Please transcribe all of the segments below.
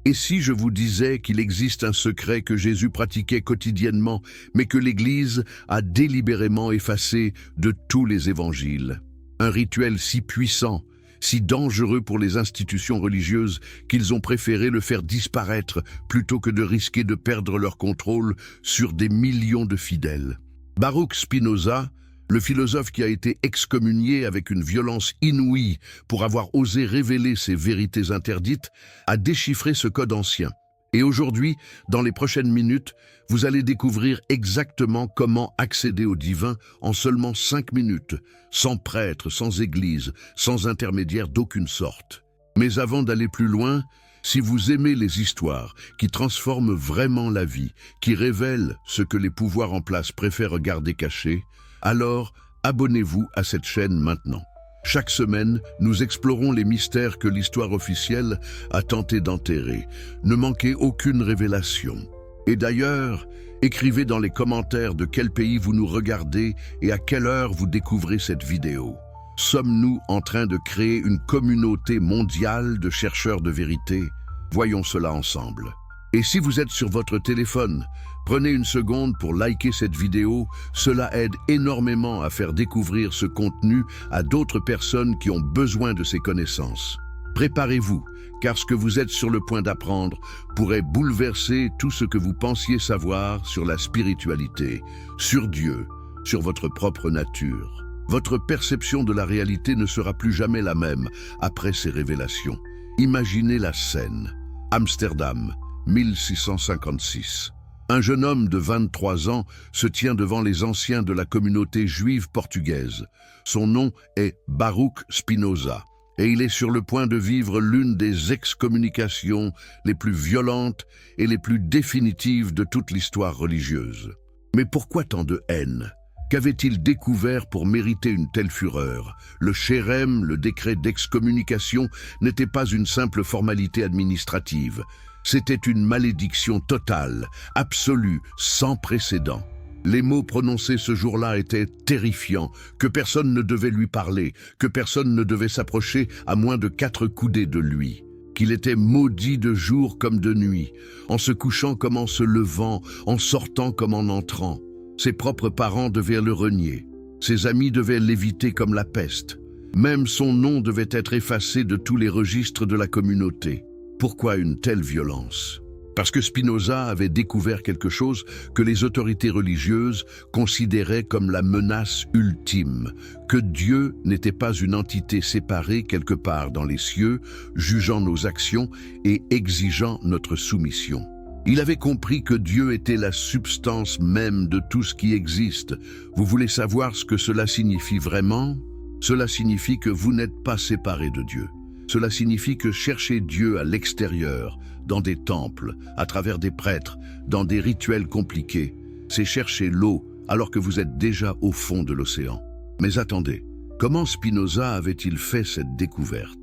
Et si je vous disais qu'il existe un secret que Jésus pratiquait quotidiennement, mais que l'Église a délibérément effacé de tous les évangiles? Un rituel si puissant, si dangereux pour les institutions religieuses qu'ils ont préféré le faire disparaître plutôt que de risquer de perdre leur contrôle sur des millions de fidèles. Baruch Spinoza, le philosophe qui a été excommunié avec une violence inouïe pour avoir osé révéler ces vérités interdites, a déchiffré ce code ancien. Et aujourd'hui, dans les prochaines minutes, vous allez découvrir exactement comment accéder au divin en seulement 5 minutes, sans prêtre, sans église, sans intermédiaire d'aucune sorte. Mais avant d'aller plus loin, si vous aimez les histoires qui transforment vraiment la vie, qui révèlent ce que les pouvoirs en place préfèrent garder caché, alors abonnez-vous à cette chaîne maintenant. Chaque semaine, nous explorons les mystères que l'histoire officielle a tenté d'enterrer. Ne manquez aucune révélation. Et d'ailleurs, écrivez dans les commentaires de quel pays vous nous regardez et à quelle heure vous découvrez cette vidéo. Sommes-nous en train de créer une communauté mondiale de chercheurs de vérité? Voyons cela ensemble. Et si vous êtes sur votre téléphone, prenez une seconde pour liker cette vidéo. Cela aide énormément à faire découvrir ce contenu à d'autres personnes qui ont besoin de ces connaissances. Préparez-vous, car ce que vous êtes sur le point d'apprendre pourrait bouleverser tout ce que vous pensiez savoir sur la spiritualité, sur Dieu, sur votre propre nature. Votre perception de la réalité ne sera plus jamais la même après ces révélations. Imaginez la scène. Amsterdam, 1656. Un jeune homme de 23 ans se tient devant les anciens de la communauté juive portugaise. Son nom est Baruch Spinoza et il est sur le point de vivre l'une des excommunications les plus violentes et les plus définitives de toute l'histoire religieuse. Mais pourquoi tant de haine? Qu'avait-il découvert pour mériter une telle fureur? Le chérem, le décret d'excommunication, n'était pas une simple formalité administrative. C'était une malédiction totale, absolue, sans précédent. Les mots prononcés ce jour-là étaient terrifiants, que personne ne devait lui parler, que personne ne devait s'approcher à moins de 4 coudées de lui. Qu'il était maudit de jour comme de nuit, en se couchant comme en se levant, en sortant comme en entrant. Ses propres parents devaient le renier. Ses amis devaient l'éviter comme la peste. Même son nom devait être effacé de tous les registres de la communauté. Pourquoi une telle violence? Parce que Spinoza avait découvert quelque chose que les autorités religieuses considéraient comme la menace ultime, que Dieu n'était pas une entité séparée quelque part dans les cieux, jugeant nos actions et exigeant notre soumission. Il avait compris que Dieu était la substance même de tout ce qui existe. Vous voulez savoir ce que cela signifie vraiment? Cela signifie que vous n'êtes pas séparés de Dieu. Cela signifie que chercher Dieu à l'extérieur, dans des temples, à travers des prêtres, dans des rituels compliqués, c'est chercher l'eau alors que vous êtes déjà au fond de l'océan. Mais attendez, comment Spinoza avait-il fait cette découverte?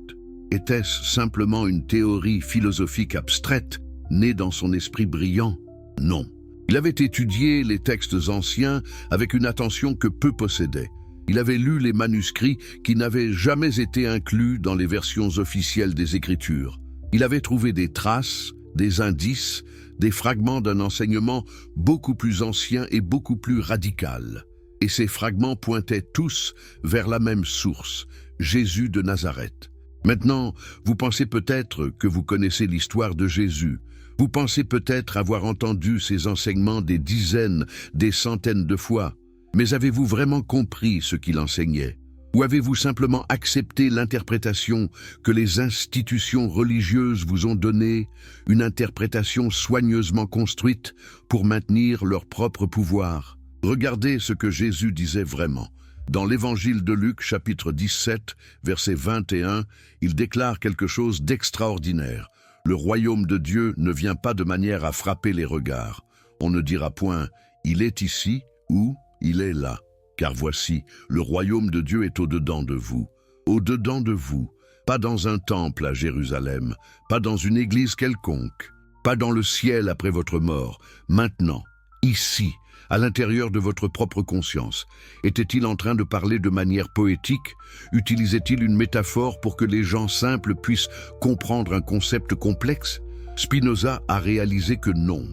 Était-ce simplement une théorie philosophique abstraite, née dans son esprit brillant? Non. Il avait étudié les textes anciens avec une attention que peu possédaient. Il avait lu les manuscrits qui n'avaient jamais été inclus dans les versions officielles des Écritures. Il avait trouvé des traces, des indices, des fragments d'un enseignement beaucoup plus ancien et beaucoup plus radical. Et ces fragments pointaient tous vers la même source, Jésus de Nazareth. Maintenant, vous pensez peut-être que vous connaissez l'histoire de Jésus. Vous pensez peut-être avoir entendu ces enseignements des dizaines, des centaines de fois. Mais avez-vous vraiment compris ce qu'il enseignait? Ou avez-vous simplement accepté l'interprétation que les institutions religieuses vous ont donnée, une interprétation soigneusement construite pour maintenir leur propre pouvoir? Regardez ce que Jésus disait vraiment. Dans l'évangile de Luc, chapitre 17, verset 21, il déclare quelque chose d'extraordinaire. Le royaume de Dieu ne vient pas de manière à frapper les regards. On ne dira point « il est ici » ou « il est là ». Car voici, le royaume de Dieu est au-dedans de vous. Au-dedans de vous, pas dans un temple à Jérusalem, pas dans une église quelconque, pas dans le ciel après votre mort, maintenant, ici, à l'intérieur de votre propre conscience. Était-il en train de parler de manière poétique? Utilisait-il une métaphore pour que les gens simples puissent comprendre un concept complexe? Spinoza a réalisé que non.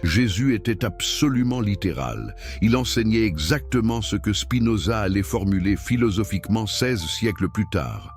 Jésus était absolument littéral. Il enseignait exactement ce que Spinoza allait formuler philosophiquement 16 siècles plus tard.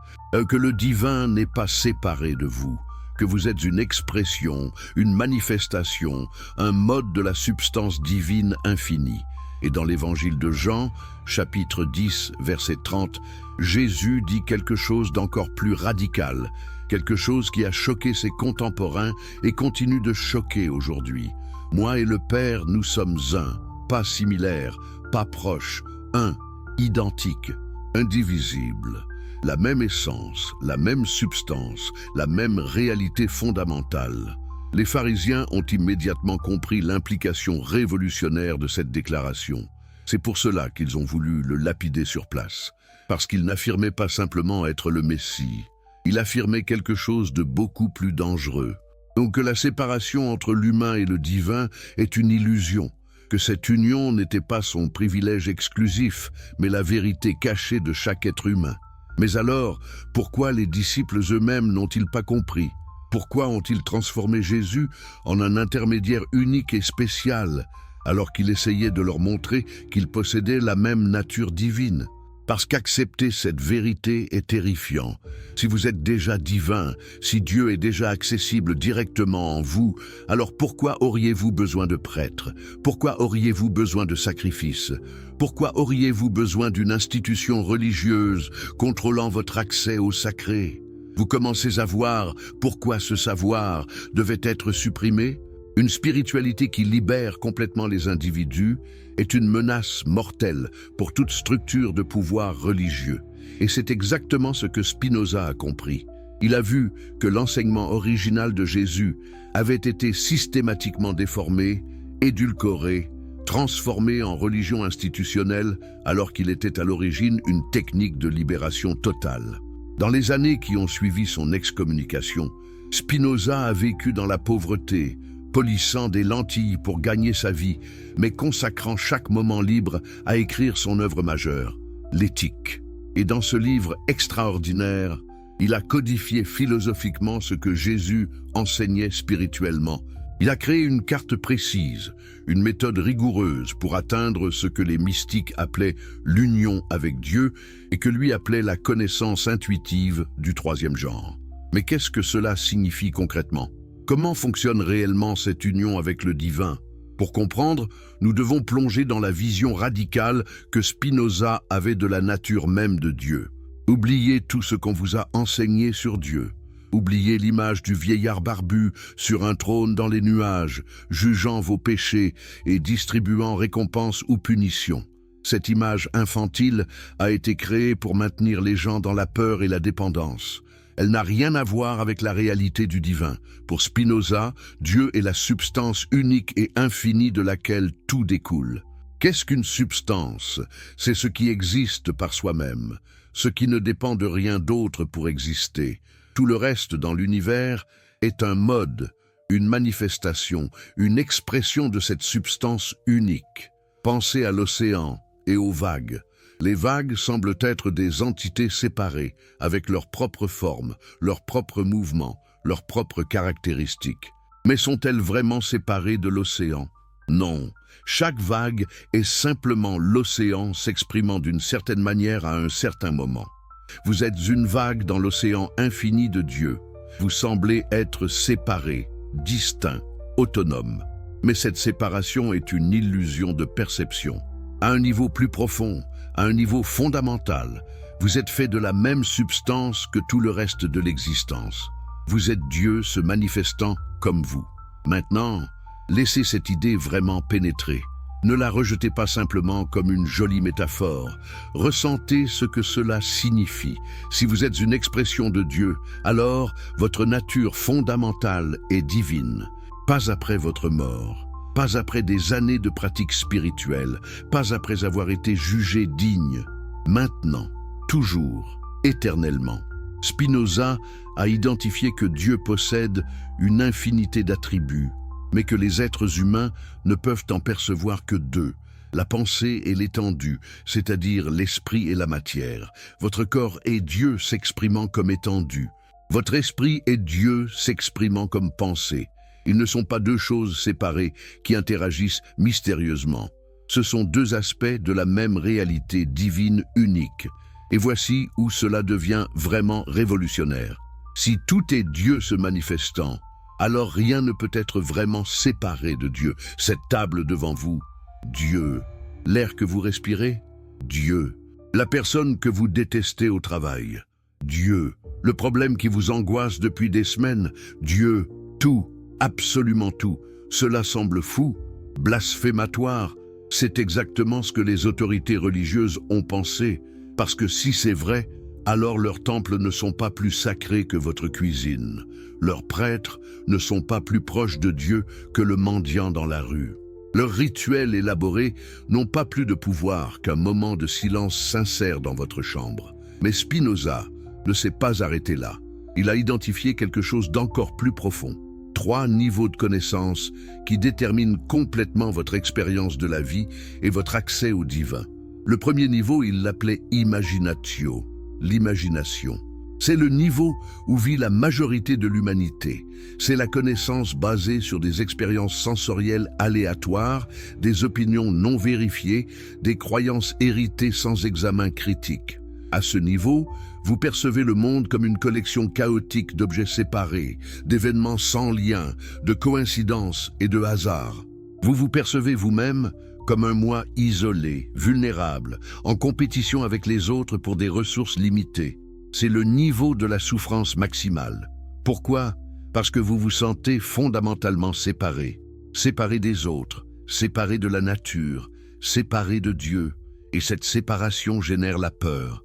Que le divin n'est pas séparé de vous, que vous êtes une expression, une manifestation, un mode de la substance divine infinie. Et dans l'évangile de Jean, chapitre 10, verset 30, Jésus dit quelque chose d'encore plus radical, quelque chose qui a choqué ses contemporains et continue de choquer aujourd'hui. Moi et le Père, nous sommes un, pas similaires, pas proches, un, identique, indivisible. La même essence, la même substance, la même réalité fondamentale. Les pharisiens ont immédiatement compris l'implication révolutionnaire de cette déclaration. C'est pour cela qu'ils ont voulu le lapider sur place, parce qu'il n'affirmait pas simplement être le Messie. Il affirmait quelque chose de beaucoup plus dangereux. Donc que la séparation entre l'humain et le divin est une illusion, que cette union n'était pas son privilège exclusif, mais la vérité cachée de chaque être humain. Mais alors, pourquoi les disciples eux-mêmes n'ont-ils pas compris? Pourquoi ont-ils transformé Jésus en un intermédiaire unique et spécial, alors qu'il essayait de leur montrer qu'il possédait la même nature divine? Parce qu'accepter cette vérité est terrifiant. Si vous êtes déjà divin, si Dieu est déjà accessible directement en vous, alors pourquoi auriez-vous besoin de prêtres? Pourquoi auriez-vous besoin de sacrifices? Pourquoi auriez-vous besoin d'une institution religieuse contrôlant votre accès au sacré? Vous commencez à voir pourquoi ce savoir devait être supprimé? Une spiritualité qui libère complètement les individus est une menace mortelle pour toute structure de pouvoir religieux. Et c'est exactement ce que Spinoza a compris. Il a vu que l'enseignement original de Jésus avait été systématiquement déformé, édulcoré, transformé en religion institutionnelle alors qu'il était à l'origine une technique de libération totale. Dans les années qui ont suivi son excommunication, Spinoza a vécu dans la pauvreté, polissant des lentilles pour gagner sa vie, mais consacrant chaque moment libre à écrire son œuvre majeure, l'Éthique. Et dans ce livre extraordinaire, il a codifié philosophiquement ce que Jésus enseignait spirituellement. Il a créé une carte précise, une méthode rigoureuse pour atteindre ce que les mystiques appelaient l'union avec Dieu et que lui appelait la connaissance intuitive du troisième genre. Mais qu'est-ce que cela signifie concrètement? Comment fonctionne réellement cette union avec le divin? Pour comprendre, nous devons plonger dans la vision radicale que Spinoza avait de la nature même de Dieu. Oubliez tout ce qu'on vous a enseigné sur Dieu. Oubliez l'image du vieillard barbu sur un trône dans les nuages, jugeant vos péchés et distribuant récompense ou punition. Cette image infantile a été créée pour maintenir les gens dans la peur et la dépendance. Elle n'a rien à voir avec la réalité du divin. Pour Spinoza, Dieu est la substance unique et infinie de laquelle tout découle. Qu'est-ce qu'une substance? C'est ce qui existe par soi-même, ce qui ne dépend de rien d'autre pour exister. Tout le reste dans l'univers est un mode, une manifestation, une expression de cette substance unique. Pensez à l'océan et aux vagues. Les vagues semblent être des entités séparées, avec leurs propres formes, leurs propres mouvements, leurs propres caractéristiques. Mais sont-elles vraiment séparées de l'océan? Non. Chaque vague est simplement l'océan s'exprimant d'une certaine manière à un certain moment. Vous êtes une vague dans l'océan infini de Dieu. Vous semblez être séparés, distincts, autonomes. Mais cette séparation est une illusion de perception. À un niveau plus profond, à un niveau fondamental, vous êtes fait de la même substance que tout le reste de l'existence. Vous êtes Dieu se manifestant comme vous. Maintenant, laissez cette idée vraiment pénétrer. Ne la rejetez pas simplement comme une jolie métaphore. Ressentez ce que cela signifie. Si vous êtes une expression de Dieu, alors votre nature fondamentale est divine. Pas après votre mort. Pas après des années de pratique spirituelle, pas après avoir été jugé digne. Maintenant, toujours, éternellement. Spinoza a identifié que Dieu possède une infinité d'attributs, mais que les êtres humains ne peuvent en percevoir que deux, la pensée et l'étendue, c'est-à-dire l'esprit et la matière. Votre corps est Dieu s'exprimant comme étendue. Votre esprit est Dieu s'exprimant comme pensée. Ils ne sont pas deux choses séparées qui interagissent mystérieusement. Ce sont deux aspects de la même réalité divine unique. Et voici où cela devient vraiment révolutionnaire. Si tout est Dieu se manifestant, alors rien ne peut être vraiment séparé de Dieu. Cette table devant vous, Dieu. L'air que vous respirez, Dieu. La personne que vous détestez au travail, Dieu. Le problème qui vous angoisse depuis des semaines, Dieu. Tout, absolument tout. Cela semble fou, blasphématoire. C'est exactement ce que les autorités religieuses ont pensé, parce que si c'est vrai, alors leurs temples ne sont pas plus sacrés que votre cuisine. Leurs prêtres ne sont pas plus proches de Dieu que le mendiant dans la rue. Leurs rituels élaborés n'ont pas plus de pouvoir qu'un moment de silence sincère dans votre chambre. Mais Spinoza ne s'est pas arrêté là. Il a identifié quelque chose d'encore plus profond. 3 niveaux de connaissance qui déterminent complètement votre expérience de la vie et votre accès au divin. Le premier niveau, il l'appelait imaginatio, l'imagination. C'est le niveau où vit la majorité de l'humanité. C'est la connaissance basée sur des expériences sensorielles aléatoires, des opinions non vérifiées, des croyances héritées sans examen critique. À ce niveau, vous percevez le monde comme une collection chaotique d'objets séparés, d'événements sans lien, de coïncidences et de hasards. Vous vous percevez vous-même comme un moi isolé, vulnérable, en compétition avec les autres pour des ressources limitées. C'est le niveau de la souffrance maximale. Pourquoi? Parce que vous vous sentez fondamentalement séparé. Séparé des autres, séparé de la nature, séparé de Dieu. Et cette séparation génère la peur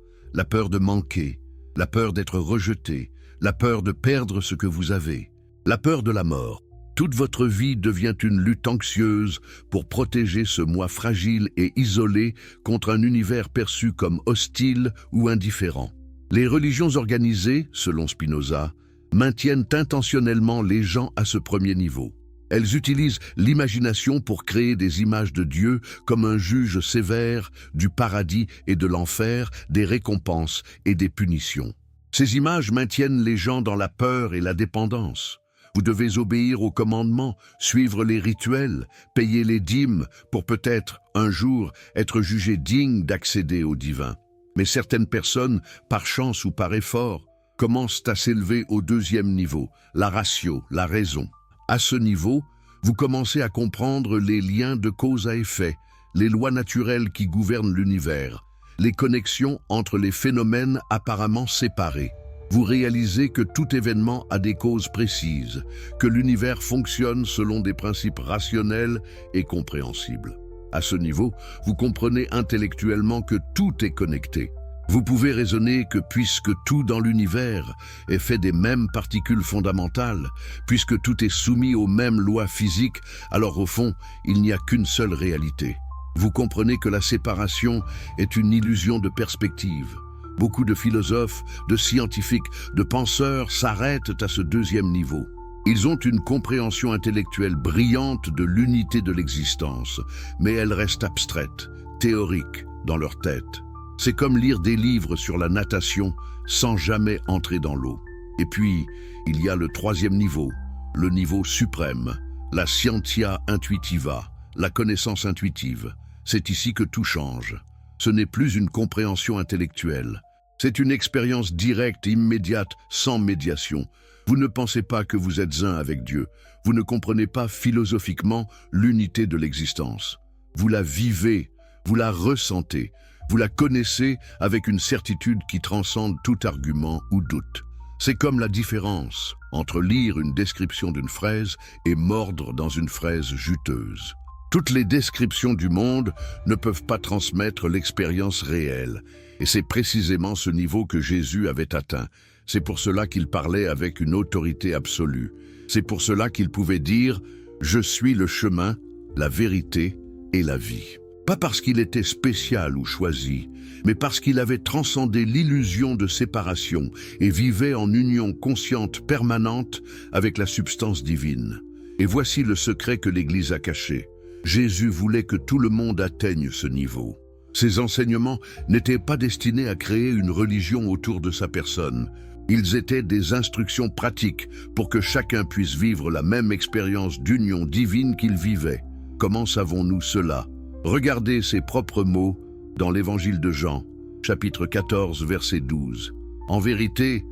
de manquer, la peur d'être rejeté, la peur de perdre ce que vous avez, la peur de la mort. Toute votre vie devient une lutte anxieuse pour protéger ce moi fragile et isolé contre un univers perçu comme hostile ou indifférent. Les religions organisées, selon Spinoza, maintiennent intentionnellement les gens à ce premier niveau. Elles utilisent l'imagination pour créer des images de Dieu comme un juge sévère, du paradis et de l'enfer, des récompenses et des punitions. Ces images maintiennent les gens dans la peur et la dépendance. Vous devez obéir aux commandements, suivre les rituels, payer les dîmes pour peut-être, un jour, être jugé digne d'accéder au divin. Mais certaines personnes, par chance ou par effort, commencent à s'élever au deuxième niveau, la ratio, la raison. À ce niveau, vous commencez à comprendre les liens de cause à effet, les lois naturelles qui gouvernent l'univers, les connexions entre les phénomènes apparemment séparés. Vous réalisez que tout événement a des causes précises, que l'univers fonctionne selon des principes rationnels et compréhensibles. À ce niveau, vous comprenez intellectuellement que tout est connecté. Vous pouvez raisonner que puisque tout dans l'univers est fait des mêmes particules fondamentales, puisque tout est soumis aux mêmes lois physiques, alors au fond, il n'y a qu'une seule réalité. Vous comprenez que la séparation est une illusion de perspective. Beaucoup de philosophes, de scientifiques, de penseurs s'arrêtent à ce deuxième niveau. Ils ont une compréhension intellectuelle brillante de l'unité de l'existence, mais elle reste abstraite, théorique dans leur tête. C'est comme lire des livres sur la natation sans jamais entrer dans l'eau. Et puis, il y a le troisième niveau, le niveau suprême, la scientia intuitiva, la connaissance intuitive. C'est ici que tout change. Ce n'est plus une compréhension intellectuelle. C'est une expérience directe, immédiate, sans médiation. Vous ne pensez pas que vous êtes un avec Dieu. Vous ne comprenez pas philosophiquement l'unité de l'existence. Vous la vivez, vous la ressentez. Vous la connaissez avec une certitude qui transcende tout argument ou doute. C'est comme la différence entre lire une description d'une fraise et mordre dans une fraise juteuse. Toutes les descriptions du monde ne peuvent pas transmettre l'expérience réelle. Et c'est précisément ce niveau que Jésus avait atteint. C'est pour cela qu'il parlait avec une autorité absolue. C'est pour cela qu'il pouvait dire « Je suis le chemin, la vérité et la vie ». Pas parce qu'il était spécial ou choisi, mais parce qu'il avait transcendé l'illusion de séparation et vivait en union consciente permanente avec la substance divine. Et voici le secret que l'Église a caché. Jésus voulait que tout le monde atteigne ce niveau. Ses enseignements n'étaient pas destinés à créer une religion autour de sa personne. Ils étaient des instructions pratiques pour que chacun puisse vivre la même expérience d'union divine qu'il vivait. Comment savons-nous cela? Regardez ses propres mots dans l'Évangile de Jean, chapitre 14, verset 12. En vérité,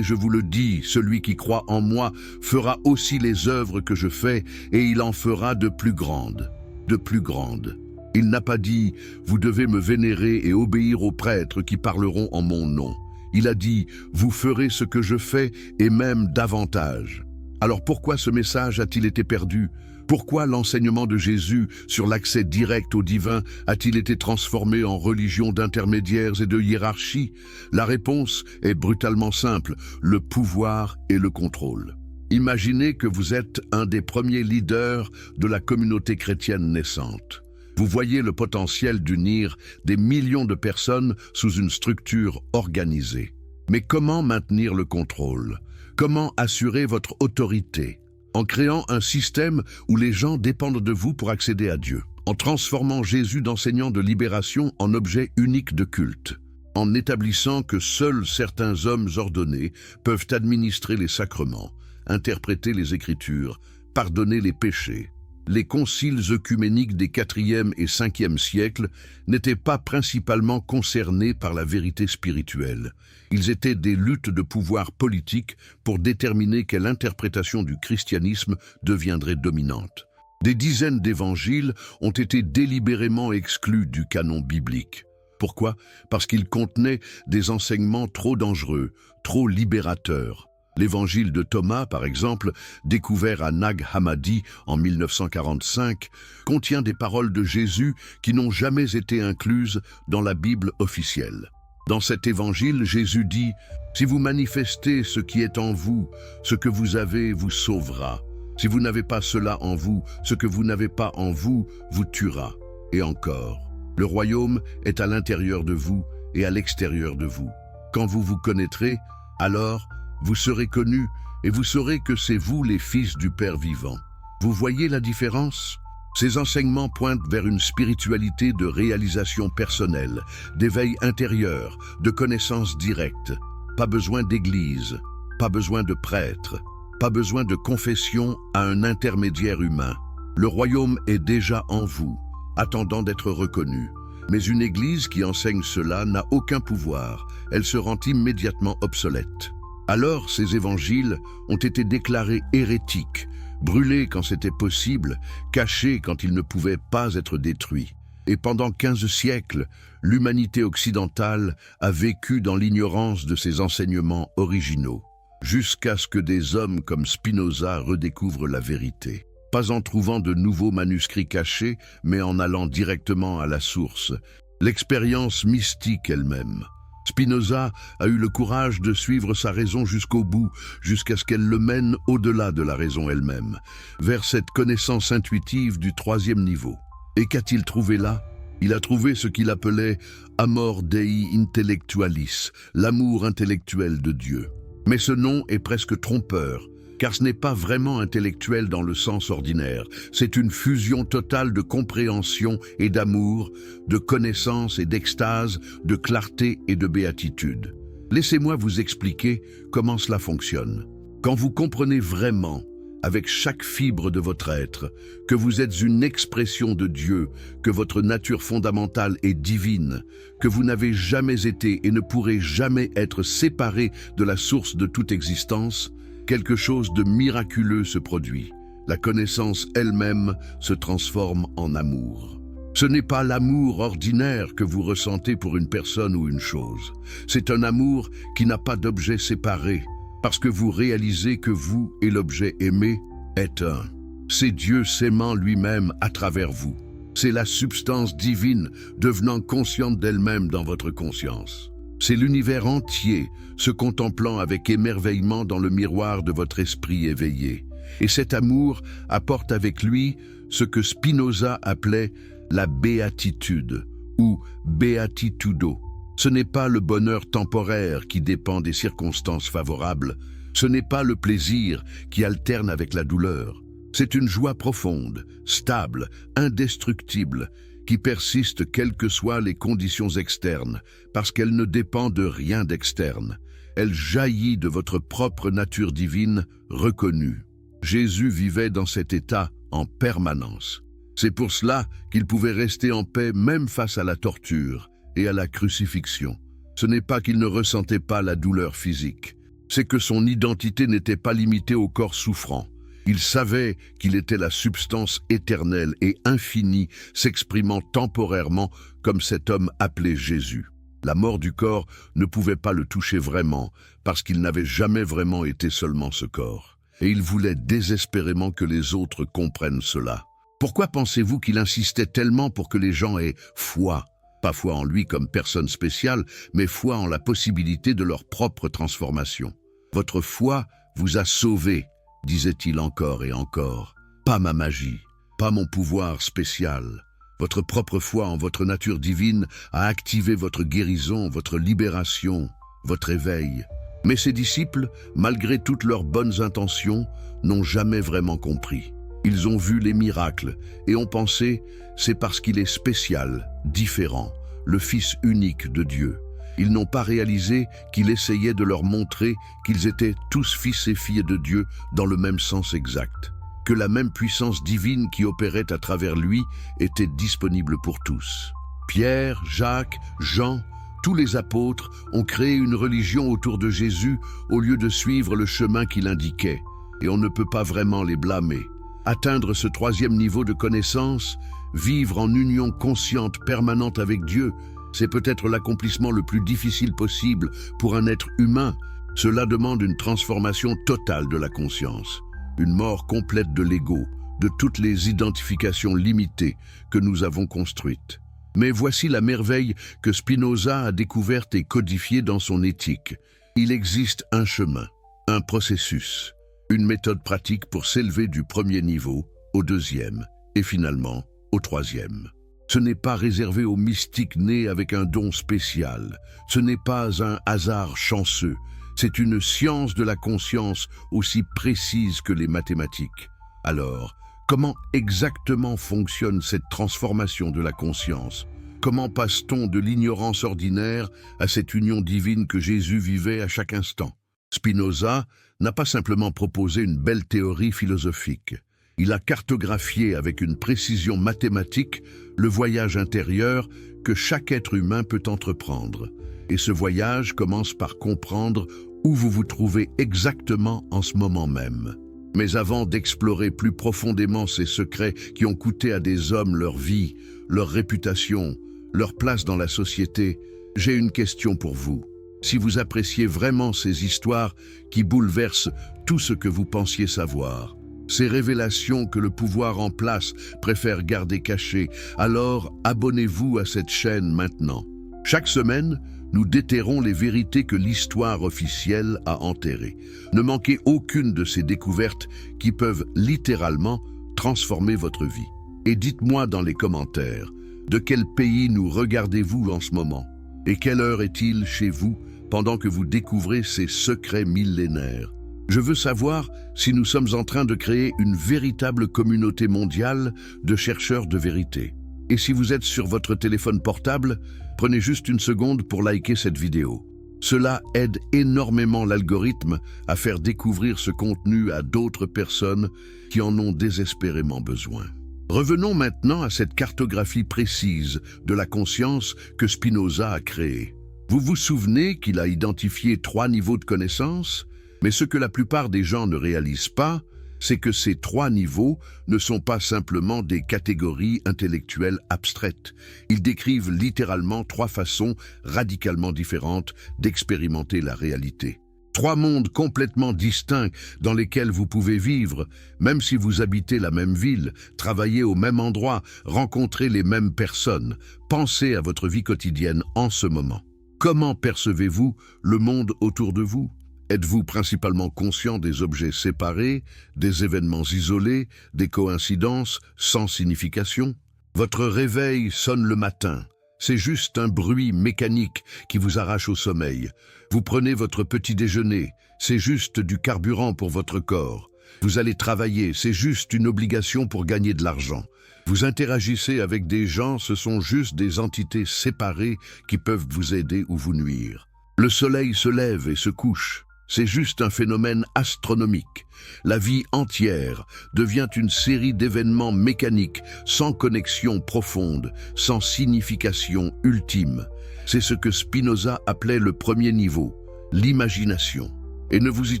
je vous le dis, celui qui croit en moi fera aussi les œuvres que je fais, et il en fera de plus grandes. De plus grandes. Il n'a pas dit, vous devez me vénérer et obéir aux prêtres qui parleront en mon nom. Il a dit, vous ferez ce que je fais et même davantage. Alors pourquoi ce message a-t-il été perdu? Pourquoi l'enseignement de Jésus sur l'accès direct au divin a-t-il été transformé en religion d'intermédiaires et de hiérarchie? La réponse est brutalement simple, le pouvoir et le contrôle. Imaginez que vous êtes un des premiers leaders de la communauté chrétienne naissante. Vous voyez le potentiel d'unir des millions de personnes sous une structure organisée. Mais comment maintenir le contrôle? Comment assurer votre autorité? En créant un système où les gens dépendent de vous pour accéder à Dieu, en transformant Jésus d'enseignant de libération en objet unique de culte, en établissant que seuls certains hommes ordonnés peuvent administrer les sacrements, interpréter les Écritures, pardonner les péchés. Les conciles œcuméniques des 4e et 5e siècles n'étaient pas principalement concernés par la vérité spirituelle. Ils étaient des luttes de pouvoir politique pour déterminer quelle interprétation du christianisme deviendrait dominante. Des dizaines d'évangiles ont été délibérément exclus du canon biblique. Pourquoi? Parce qu'ils contenaient des enseignements trop dangereux, trop libérateurs. L'évangile de Thomas, par exemple, découvert à Nag Hammadi en 1945, contient des paroles de Jésus qui n'ont jamais été incluses dans la Bible officielle. Dans cet évangile, Jésus dit « Si vous manifestez ce qui est en vous, ce que vous avez vous sauvera. Si vous n'avez pas cela en vous, ce que vous n'avez pas en vous vous tuera. » Et encore, le royaume est à l'intérieur de vous et à l'extérieur de vous. Quand vous vous connaîtrez, alors vous serez connus et vous saurez que c'est vous les fils du Père vivant. Vous voyez la différence? Ces enseignements pointent vers une spiritualité de réalisation personnelle, d'éveil intérieur, de connaissance directe. Pas besoin d'église, pas besoin de prêtre, pas besoin de confession à un intermédiaire humain. Le royaume est déjà en vous, attendant d'être reconnu. Mais une église qui enseigne cela n'a aucun pouvoir, elle se rend immédiatement obsolète. Alors ces évangiles ont été déclarés hérétiques, brûlés quand c'était possible, cachés quand ils ne pouvaient pas être détruits. Et pendant 15 siècles, l'humanité occidentale a vécu dans l'ignorance de ces enseignements originaux, jusqu'à ce que des hommes comme Spinoza redécouvrent la vérité. Pas en trouvant de nouveaux manuscrits cachés, mais en allant directement à la source, l'expérience mystique elle-même. Spinoza a eu le courage de suivre sa raison jusqu'au bout, jusqu'à ce qu'elle le mène au-delà de la raison elle-même, vers cette connaissance intuitive du 3e niveau. Et qu'a-t-il trouvé là? Il a trouvé ce qu'il appelait « amor Dei intellectualis », l'amour intellectuel de Dieu. Mais ce nom est presque trompeur, car ce n'est pas vraiment intellectuel dans le sens ordinaire. C'est une fusion totale de compréhension et d'amour, de connaissance et d'extase, de clarté et de béatitude. Laissez-moi vous expliquer comment cela fonctionne. Quand vous comprenez vraiment, avec chaque fibre de votre être, que vous êtes une expression de Dieu, que votre nature fondamentale est divine, que vous n'avez jamais été et ne pourrez jamais être séparé de la source de toute existence, quelque chose de miraculeux se produit. La connaissance elle-même se transforme en amour. Ce n'est pas l'amour ordinaire que vous ressentez pour une personne ou une chose. C'est un amour qui n'a pas d'objet séparé, parce que vous réalisez que vous et l'objet aimé est un. C'est Dieu s'aimant lui-même à travers vous. C'est la substance divine devenant consciente d'elle-même dans votre conscience. C'est l'univers entier se contemplant avec émerveillement dans le miroir de votre esprit éveillé. Et cet amour apporte avec lui ce que Spinoza appelait la béatitude ou beatitudo. Ce n'est pas le bonheur temporaire qui dépend des circonstances favorables. Ce n'est pas le plaisir qui alterne avec la douleur. C'est une joie profonde, stable, indestructible, qui persiste quelles que soient les conditions externes, parce qu'elle ne dépend de rien d'externe. elle jaillit de votre propre nature divine reconnue. Jésus vivait dans cet état en permanence. C'est pour cela qu'il pouvait rester en paix même face à la torture et à la crucifixion. Ce n'est pas qu'il ne ressentait pas la douleur physique, c'est que son identité n'était pas limitée au corps souffrant. Il savait qu'il était la substance éternelle et infinie s'exprimant temporairement comme cet homme appelé Jésus. La mort du corps ne pouvait pas le toucher vraiment parce qu'il n'avait jamais vraiment été seulement ce corps. Et il voulait désespérément que les autres comprennent cela. Pourquoi pensez-vous qu'il insistait tellement pour que les gens aient foi? Pas foi en lui comme personne spéciale, mais foi en la possibilité de leur propre transformation. Votre foi vous a sauvé, disait-il encore et encore. Pas ma magie, pas mon pouvoir spécial. Votre propre foi en votre nature divine a activé votre guérison, votre libération, votre éveil. Mais ses disciples, malgré toutes leurs bonnes intentions, n'ont jamais vraiment compris. Ils ont vu les miracles et ont pensé « c'est parce qu'il est spécial, différent, le Fils unique de Dieu ». Ils n'ont pas réalisé qu'il essayait de leur montrer qu'ils étaient tous fils et filles de Dieu dans le même sens exact, que la même puissance divine qui opérait à travers lui était disponible pour tous. Pierre, Jacques, Jean, tous les apôtres ont créé une religion autour de Jésus au lieu de suivre le chemin qu'il indiquait, et on ne peut pas vraiment les blâmer. Atteindre ce troisième niveau de connaissance, vivre en union consciente permanente avec Dieu, c'est peut-être l'accomplissement le plus difficile possible pour un être humain. Cela demande une transformation totale de la conscience, une mort complète de l'ego, de toutes les identifications limitées que nous avons construites. Mais voici la merveille que Spinoza a découverte et codifiée dans son éthique. Il existe un chemin, un processus, une méthode pratique pour s'élever du premier niveau au deuxième et finalement au troisième. Ce n'est pas réservé aux mystiques nés avec un don spécial. Ce n'est pas un hasard chanceux. C'est une science de la conscience aussi précise que les mathématiques. Alors, comment exactement fonctionne cette transformation de la conscience? Comment passe-t-on de l'ignorance ordinaire à cette union divine que Jésus vivait à chaque instant? Spinoza n'a pas simplement proposé une belle théorie philosophique. Il a cartographié avec une précision mathématique le voyage intérieur que chaque être humain peut entreprendre. Et ce voyage commence par comprendre où vous vous trouvez exactement en ce moment même. Mais avant d'explorer plus profondément ces secrets qui ont coûté à des hommes leur vie, leur réputation, leur place dans la société, j'ai une question pour vous. Si vous appréciez vraiment ces histoires qui bouleversent tout ce que vous pensiez savoir, ces révélations que le pouvoir en place préfère garder cachées, alors abonnez-vous à cette chaîne maintenant. Chaque semaine, nous déterrons les vérités que l'histoire officielle a enterrées. Ne manquez aucune de ces découvertes qui peuvent littéralement transformer votre vie. Et dites-moi dans les commentaires, de quel pays nous regardez-vous en ce moment? Et quelle heure est-il chez vous pendant que vous découvrez ces secrets millénaires? Je veux savoir si nous sommes en train de créer une véritable communauté mondiale de chercheurs de vérité. Et si vous êtes sur votre téléphone portable, prenez juste une seconde pour liker cette vidéo. Cela aide énormément l'algorithme à faire découvrir ce contenu à d'autres personnes qui en ont désespérément besoin. Revenons maintenant à cette cartographie précise de la conscience que Spinoza a créée. Vous vous souvenez qu'il a identifié 3 niveaux de connaissance? Mais ce que la plupart des gens ne réalisent pas, c'est que ces 3 niveaux ne sont pas simplement des catégories intellectuelles abstraites. Ils décrivent littéralement 3 façons radicalement différentes d'expérimenter la réalité. 3 mondes complètement distincts dans lesquels vous pouvez vivre, même si vous habitez la même ville, travaillez au même endroit, rencontrez les mêmes personnes. Pensez à votre vie quotidienne en ce moment. Comment percevez-vous le monde autour de vous? Êtes-vous principalement conscient des objets séparés, des événements isolés, des coïncidences sans signification? Votre réveil sonne le matin. C'est juste un bruit mécanique qui vous arrache au sommeil. Vous prenez votre petit déjeuner. C'est juste du carburant pour votre corps. Vous allez travailler. C'est juste une obligation pour gagner de l'argent. Vous interagissez avec des gens. Ce sont juste des entités séparées qui peuvent vous aider ou vous nuire. Le soleil se lève et se couche. C'est juste un phénomène astronomique. La vie entière devient une série d'événements mécaniques, sans connexion profonde, sans signification ultime. C'est ce que Spinoza appelait le premier niveau, l'imagination. Et ne vous y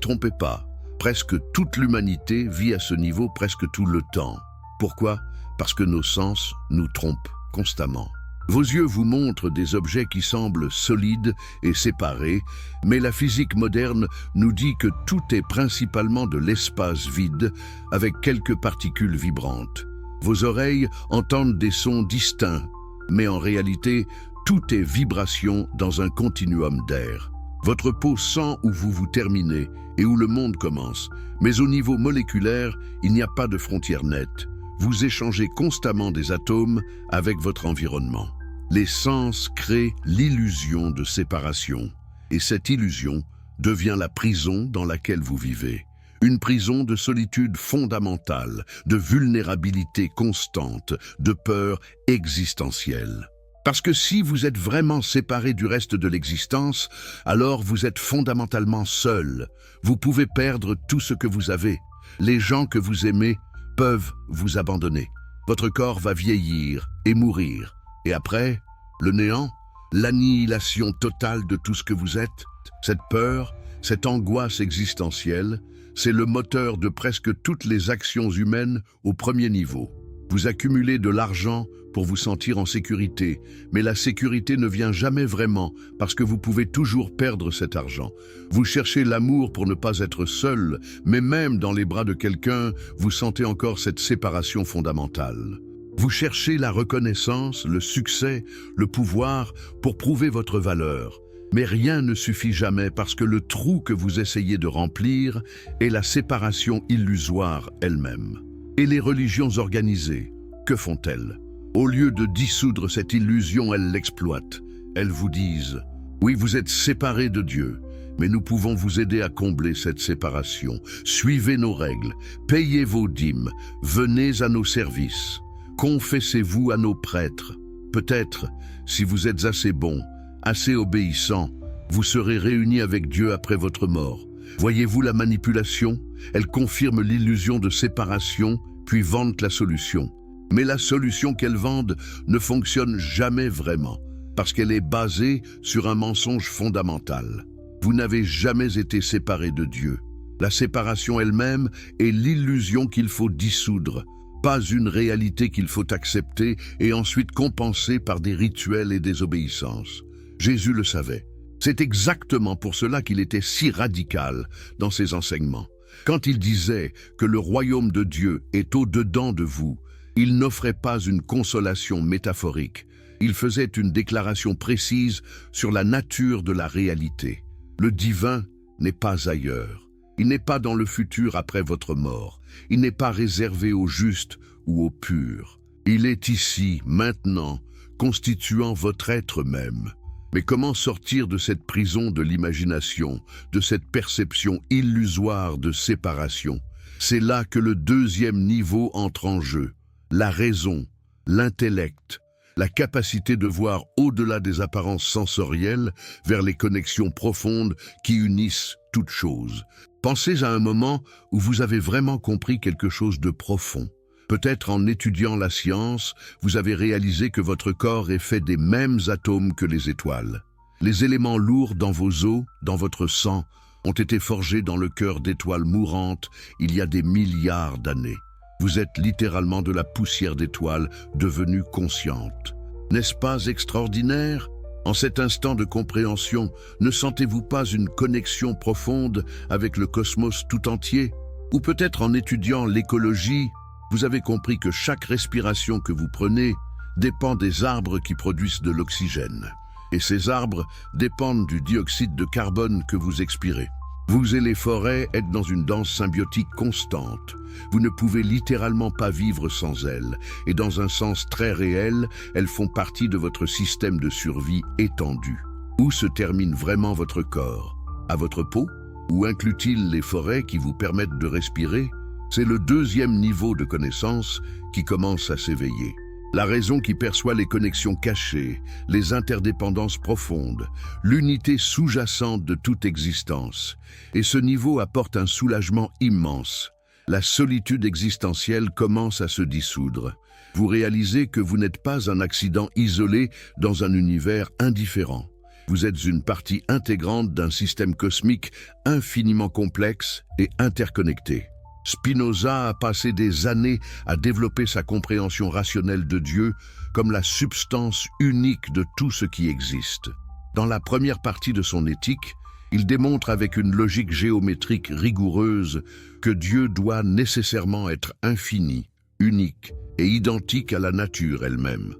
trompez pas, presque toute l'humanité vit à ce niveau presque tout le temps. Pourquoi? Parce que nos sens nous trompent constamment. Vos yeux vous montrent des objets qui semblent solides et séparés, mais la physique moderne nous dit que tout est principalement de l'espace vide, avec quelques particules vibrantes. Vos oreilles entendent des sons distincts, mais en réalité, tout est vibration dans un continuum d'air. Votre peau sent où vous vous terminez et où le monde commence, mais au niveau moléculaire, il n'y a pas de frontière nette. Vous échangez constamment des atomes avec votre environnement. Les sens créent l'illusion de séparation, et cette illusion devient la prison dans laquelle vous vivez. Une prison de solitude fondamentale, de vulnérabilité constante, de peur existentielle. Parce que si vous êtes vraiment séparé du reste de l'existence, alors vous êtes fondamentalement seul. Vous pouvez perdre tout ce que vous avez. Les gens que vous aimez peuvent vous abandonner. Votre corps va vieillir et mourir. Et après, le néant, l'annihilation totale de tout ce que vous êtes. Cette peur, cette angoisse existentielle, c'est le moteur de presque toutes les actions humaines au premier niveau. Vous accumulez de l'argent pour vous sentir en sécurité, mais la sécurité ne vient jamais vraiment parce que vous pouvez toujours perdre cet argent. Vous cherchez l'amour pour ne pas être seul, mais même dans les bras de quelqu'un, vous sentez encore cette séparation fondamentale. Vous cherchez la reconnaissance, le succès, le pouvoir pour prouver votre valeur. Mais rien ne suffit jamais parce que le trou que vous essayez de remplir est la séparation illusoire elle-même. Et les religions organisées, que font-elles? Au lieu de dissoudre cette illusion, elles l'exploitent. Elles vous disent « Oui, vous êtes séparés de Dieu, mais nous pouvons vous aider à combler cette séparation. Suivez nos règles, payez vos dîmes, venez à nos services. Confessez-vous à nos prêtres. Peut-être, si vous êtes assez bon, assez obéissant, vous serez réunis avec Dieu après votre mort. Voyez-vous la manipulation? Elle confirme l'illusion de séparation, puis vante la solution. Mais la solution qu'elles vendent ne fonctionne jamais vraiment, parce qu'elle est basée sur un mensonge fondamental. Vous n'avez jamais été séparés de Dieu. La séparation elle-même est l'illusion qu'il faut dissoudre, pas une réalité qu'il faut accepter et ensuite compenser par des rituels et des obéissances. Jésus le savait. C'est exactement pour cela qu'il était si radical dans ses enseignements. Quand il disait que le royaume de Dieu est au-dedans de vous, il n'offrait pas une consolation métaphorique. Il faisait une déclaration précise sur la nature de la réalité. Le divin n'est pas ailleurs. Il n'est pas dans le futur après votre mort. Il n'est pas réservé aux justes ou aux purs. Il est ici, maintenant, constituant votre être même. Mais comment sortir de cette prison de l'imagination, de cette perception illusoire de séparation? C'est là que le deuxième niveau entre en jeu. La raison, l'intellect, la capacité de voir au-delà des apparences sensorielles vers les connexions profondes qui unissent toutes choses. Pensez à un moment où vous avez vraiment compris quelque chose de profond. Peut-être en étudiant la science, vous avez réalisé que votre corps est fait des mêmes atomes que les étoiles. Les éléments lourds dans vos os, dans votre sang, ont été forgés dans le cœur d'étoiles mourantes il y a des milliards d'années. Vous êtes littéralement de la poussière d'étoiles devenue consciente. N'est-ce pas extraordinaire? En cet instant de compréhension, ne sentez-vous pas une connexion profonde avec le cosmos tout entier? Ou peut-être en étudiant l'écologie, vous avez compris que chaque respiration que vous prenez dépend des arbres qui produisent de l'oxygène. Et ces arbres dépendent du dioxyde de carbone que vous expirez. Vous et les forêts êtes dans une danse symbiotique constante. Vous ne pouvez littéralement pas vivre sans elles, et dans un sens très réel, elles font partie de votre système de survie étendu. Où se termine vraiment votre corps? À votre peau? Ou inclut-il les forêts qui vous permettent de respirer? C'est le deuxième niveau de connaissance qui commence à s'éveiller. La raison qui perçoit les connexions cachées, les interdépendances profondes, l'unité sous-jacente de toute existence. Et ce niveau apporte un soulagement immense. La solitude existentielle commence à se dissoudre. Vous réalisez que vous n'êtes pas un accident isolé dans un univers indifférent. Vous êtes une partie intégrante d'un système cosmique infiniment complexe et interconnecté. Spinoza a passé des années à développer sa compréhension rationnelle de Dieu comme la substance unique de tout ce qui existe. Dans la première partie de son éthique, il démontre avec une logique géométrique rigoureuse que Dieu doit nécessairement être infini, unique et identique à la nature elle-même.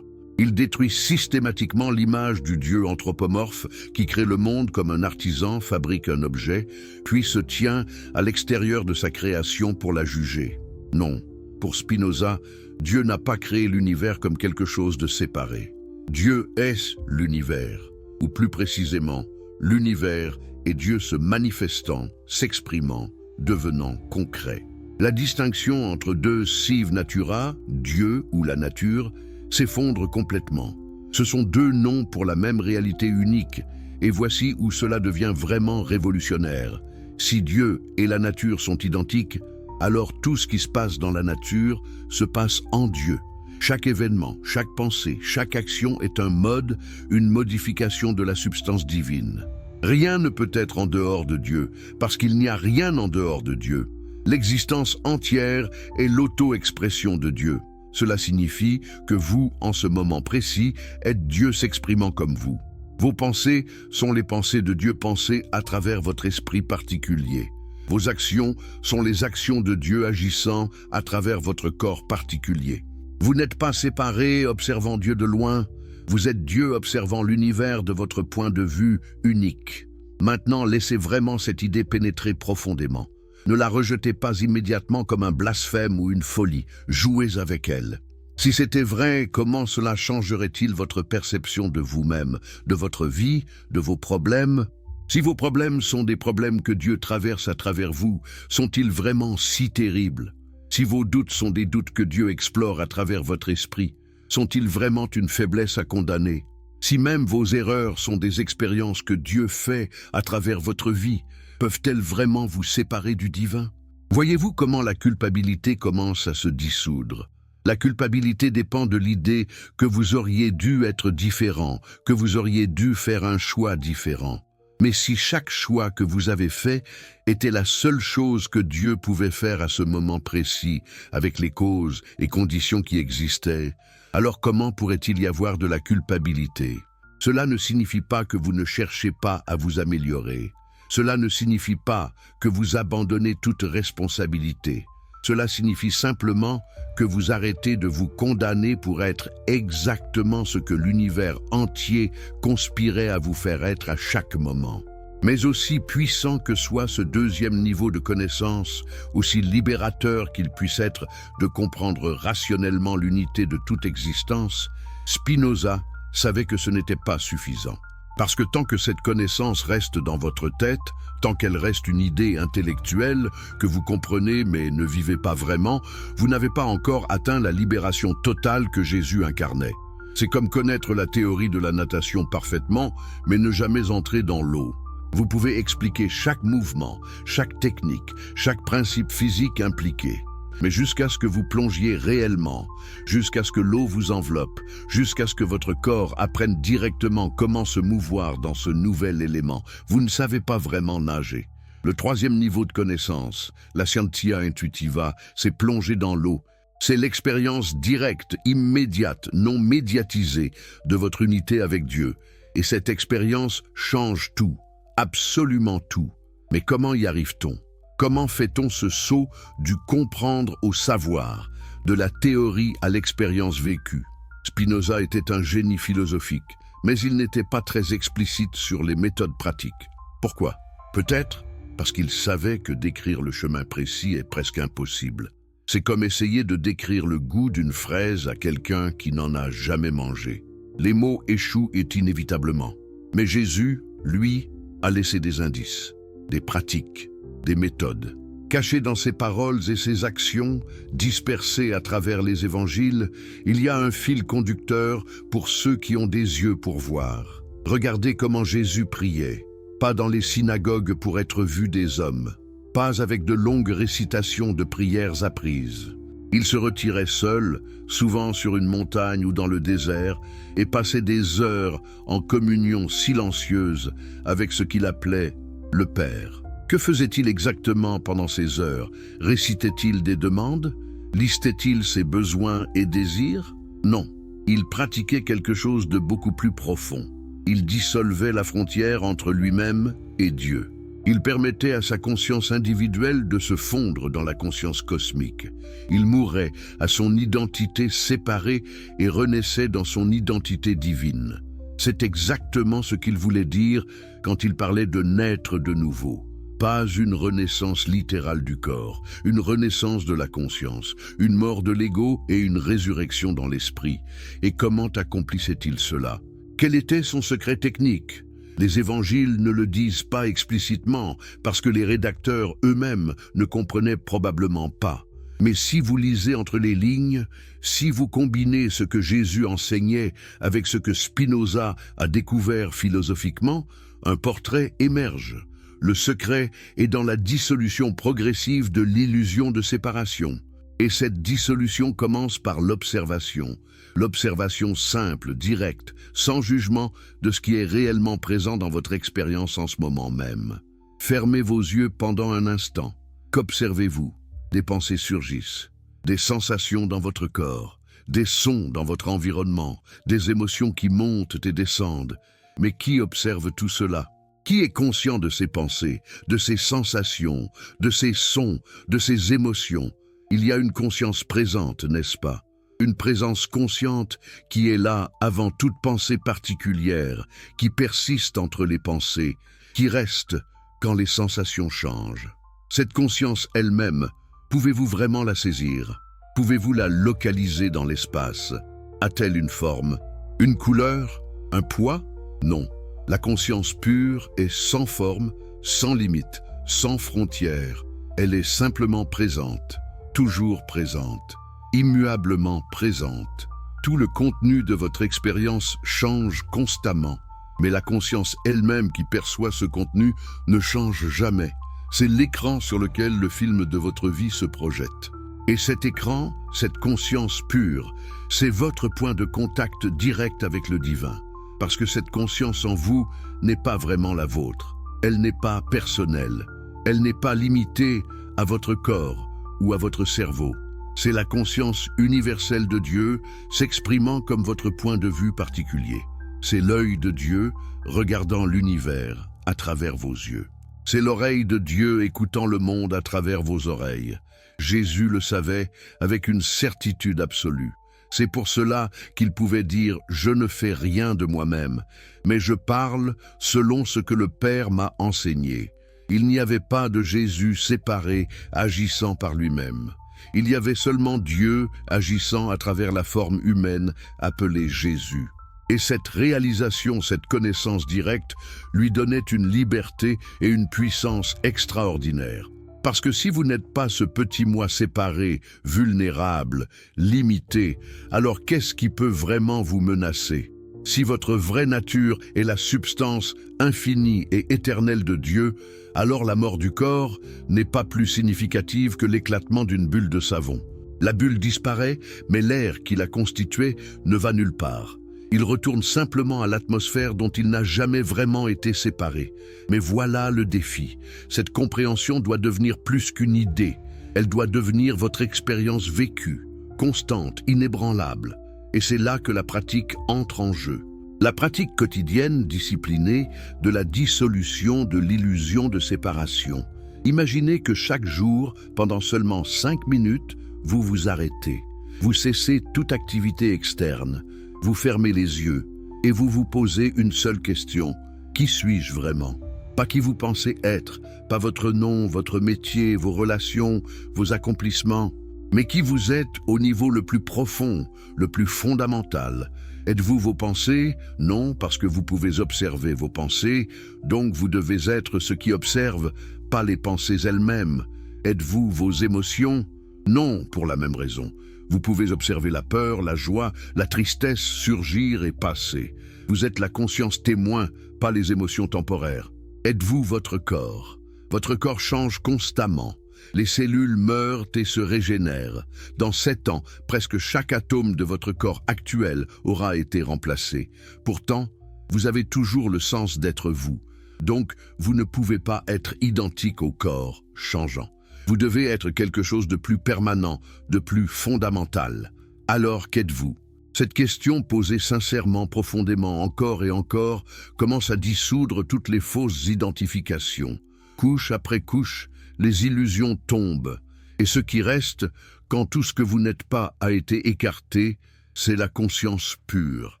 Il détruit systématiquement l'image du Dieu anthropomorphe qui crée le monde comme un artisan fabrique un objet, puis se tient à l'extérieur de sa création pour la juger. Non, pour Spinoza, Dieu n'a pas créé l'univers comme quelque chose de séparé. Dieu est l'univers, ou plus précisément, l'univers est Dieu se manifestant, s'exprimant, devenant concret. La distinction entre deux sive natura, Dieu ou la nature, s'effondre complètement. Ce sont deux noms pour la même réalité unique, et voici où cela devient vraiment révolutionnaire. Si Dieu et la nature sont identiques, alors tout ce qui se passe dans la nature se passe en Dieu. Chaque événement, chaque pensée, chaque action est un mode, une modification de la substance divine. Rien ne peut être en dehors de Dieu, parce qu'il n'y a rien en dehors de Dieu. L'existence entière est l'auto-expression de Dieu. Cela signifie que vous, en ce moment précis, êtes Dieu s'exprimant comme vous. Vos pensées sont les pensées de Dieu pensées à travers votre esprit particulier. Vos actions sont les actions de Dieu agissant à travers votre corps particulier. Vous n'êtes pas séparés observant Dieu de loin, vous êtes Dieu observant l'univers de votre point de vue unique. Maintenant, laissez vraiment cette idée pénétrer profondément. Ne la rejetez pas immédiatement comme un blasphème ou une folie. Jouez avec elle. Si c'était vrai, comment cela changerait-il votre perception de vous-même, de votre vie, de vos problèmes? Si vos problèmes sont des problèmes que Dieu traverse à travers vous, sont-ils vraiment si terribles? Si vos doutes sont des doutes que Dieu explore à travers votre esprit, sont-ils vraiment une faiblesse à condamner? Si même vos erreurs sont des expériences que Dieu fait à travers votre vie, peuvent-elles vraiment vous séparer du divin? Voyez-vous comment la culpabilité commence à se dissoudre? La culpabilité dépend de l'idée que vous auriez dû être différent, que vous auriez dû faire un choix différent. Mais si chaque choix que vous avez fait était la seule chose que Dieu pouvait faire à ce moment précis, avec les causes et conditions qui existaient, alors comment pourrait-il y avoir de la culpabilité? Cela ne signifie pas que vous ne cherchez pas à vous améliorer. Cela ne signifie pas que vous abandonnez toute responsabilité. Cela signifie simplement que vous arrêtez de vous condamner pour être exactement ce que l'univers entier conspirait à vous faire être à chaque moment. Mais aussi puissant que soit ce deuxième niveau de connaissance, aussi libérateur qu'il puisse être de comprendre rationnellement l'unité de toute existence, Spinoza savait que ce n'était pas suffisant. Parce que tant que cette connaissance reste dans votre tête, tant qu'elle reste une idée intellectuelle que vous comprenez mais ne vivez pas vraiment, vous n'avez pas encore atteint la libération totale que Jésus incarnait. C'est comme connaître la théorie de la natation parfaitement, mais ne jamais entrer dans l'eau. Vous pouvez expliquer chaque mouvement, chaque technique, chaque principe physique impliqué. Mais jusqu'à ce que vous plongiez réellement, jusqu'à ce que l'eau vous enveloppe, jusqu'à ce que votre corps apprenne directement comment se mouvoir dans ce nouvel élément, vous ne savez pas vraiment nager. Le troisième niveau de connaissance, la scientia intuitiva, c'est plonger dans l'eau. C'est l'expérience directe, immédiate, non médiatisée de votre unité avec Dieu. Et cette expérience change tout, absolument tout. Mais comment y arrive-t-on ? Comment fait-on ce saut du comprendre au savoir, de la théorie à l'expérience vécue? Spinoza était un génie philosophique, mais il n'était pas très explicite sur les méthodes pratiques. Pourquoi? Peut-être parce qu'il savait que décrire le chemin précis est presque impossible. C'est comme essayer de décrire le goût d'une fraise à quelqu'un qui n'en a jamais mangé. Les mots échouent inévitablement. Mais Jésus, lui, a laissé des indices, des pratiques, des méthodes. Caché dans ses paroles et ses actions, dispersées à travers les évangiles, il y a un fil conducteur pour ceux qui ont des yeux pour voir. Regardez comment Jésus priait, pas dans les synagogues pour être vu des hommes, pas avec de longues récitations de prières apprises. Il se retirait seul, souvent sur une montagne ou dans le désert, et passait des heures en communion silencieuse avec ce qu'il appelait le Père. Que faisait-il exactement pendant ces heures? Récitait-il des demandes? Listait-il ses besoins et désirs? Non, il pratiquait quelque chose de beaucoup plus profond. Il dissolvait la frontière entre lui-même et Dieu. Il permettait à sa conscience individuelle de se fondre dans la conscience cosmique. Il mourait à son identité séparée et renaissait dans son identité divine. C'est exactement ce qu'il voulait dire quand il parlait de naître de nouveau. Pas une renaissance littérale du corps, une renaissance de la conscience, une mort de l'ego et une résurrection dans l'esprit. Et comment accomplissait-il cela? Quel était son secret technique? Les évangiles ne le disent pas explicitement parce que les rédacteurs eux-mêmes ne comprenaient probablement pas. Mais si vous lisez entre les lignes, si vous combinez ce que Jésus enseignait avec ce que Spinoza a découvert philosophiquement, un portrait émerge. Le secret est dans la dissolution progressive de l'illusion de séparation. Et cette dissolution commence par l'observation. L'observation simple, directe, sans jugement de ce qui est réellement présent dans votre expérience en ce moment même. Fermez vos yeux pendant un instant. Qu'observez-vous? Des pensées surgissent, des sensations dans votre corps, des sons dans votre environnement, des émotions qui montent et descendent. Mais qui observe tout cela? Qui est conscient de ses pensées, de ses sensations, de ses sons, de ses émotions? Il y a une conscience présente, n'est-ce pas? Une présence consciente qui est là avant toute pensée particulière, qui persiste entre les pensées, qui reste quand les sensations changent. Cette conscience elle-même, pouvez-vous vraiment la saisir? Pouvez-vous la localiser dans l'espace? A-t-elle une forme? Une couleur? Un poids? Non. La conscience pure est sans forme, sans limite, sans frontières. Elle est simplement présente, toujours présente, immuablement présente. Tout le contenu de votre expérience change constamment, mais la conscience elle-même qui perçoit ce contenu ne change jamais. C'est l'écran sur lequel le film de votre vie se projette. Et cet écran, cette conscience pure, c'est votre point de contact direct avec le divin. Parce que cette conscience en vous n'est pas vraiment la vôtre. Elle n'est pas personnelle. Elle n'est pas limitée à votre corps ou à votre cerveau. C'est la conscience universelle de Dieu s'exprimant comme votre point de vue particulier. C'est l'œil de Dieu regardant l'univers à travers vos yeux. C'est l'oreille de Dieu écoutant le monde à travers vos oreilles. Jésus le savait avec une certitude absolue. C'est pour cela qu'il pouvait dire « Je ne fais rien de moi-même, mais je parle selon ce que le Père m'a enseigné ». Il n'y avait pas de Jésus séparé, agissant par lui-même. Il y avait seulement Dieu agissant à travers la forme humaine appelée Jésus. Et cette réalisation, cette connaissance directe, lui donnait une liberté et une puissance extraordinaires. Parce que si vous n'êtes pas ce petit moi séparé, vulnérable, limité, alors qu'est-ce qui peut vraiment vous menacer? Si votre vraie nature est la substance infinie et éternelle de Dieu, alors la mort du corps n'est pas plus significative que l'éclatement d'une bulle de savon. La bulle disparaît, mais l'air qui la constituait ne va nulle part. Il retourne simplement à l'atmosphère dont il n'a jamais vraiment été séparé. Mais voilà le défi. Cette compréhension doit devenir plus qu'une idée. Elle doit devenir votre expérience vécue, constante, inébranlable. Et c'est là que la pratique entre en jeu. La pratique quotidienne, disciplinée, de la dissolution de l'illusion de séparation. Imaginez que chaque jour, pendant seulement 5 minutes, vous vous arrêtez. Vous cessez toute activité externe. Vous fermez les yeux et vous vous posez une seule question. Qui suis-je vraiment? Pas qui vous pensez être, pas votre nom, votre métier, vos relations, vos accomplissements, mais qui vous êtes au niveau le plus profond, le plus fondamental. Êtes-vous vos pensées? Non, parce que vous pouvez observer vos pensées, donc vous devez être ce qui observe, pas les pensées elles-mêmes. Êtes-vous vos émotions? Non, pour la même raison. Vous pouvez observer la peur, la joie, la tristesse surgir et passer. Vous êtes la conscience témoin, pas les émotions temporaires. Êtes-vous votre corps? Votre corps change constamment. Les cellules meurent et se régénèrent. Dans 7 ans, presque chaque atome de votre corps actuel aura été remplacé. Pourtant, vous avez toujours le sens d'être vous. Donc, vous ne pouvez pas être identique au corps changeant. Vous devez être quelque chose de plus permanent, de plus fondamental. Alors qu'êtes-vous? Cette question, posée sincèrement, profondément, encore et encore, commence à dissoudre toutes les fausses identifications. Couche après couche, les illusions tombent. Et ce qui reste, quand tout ce que vous n'êtes pas a été écarté, c'est la conscience pure.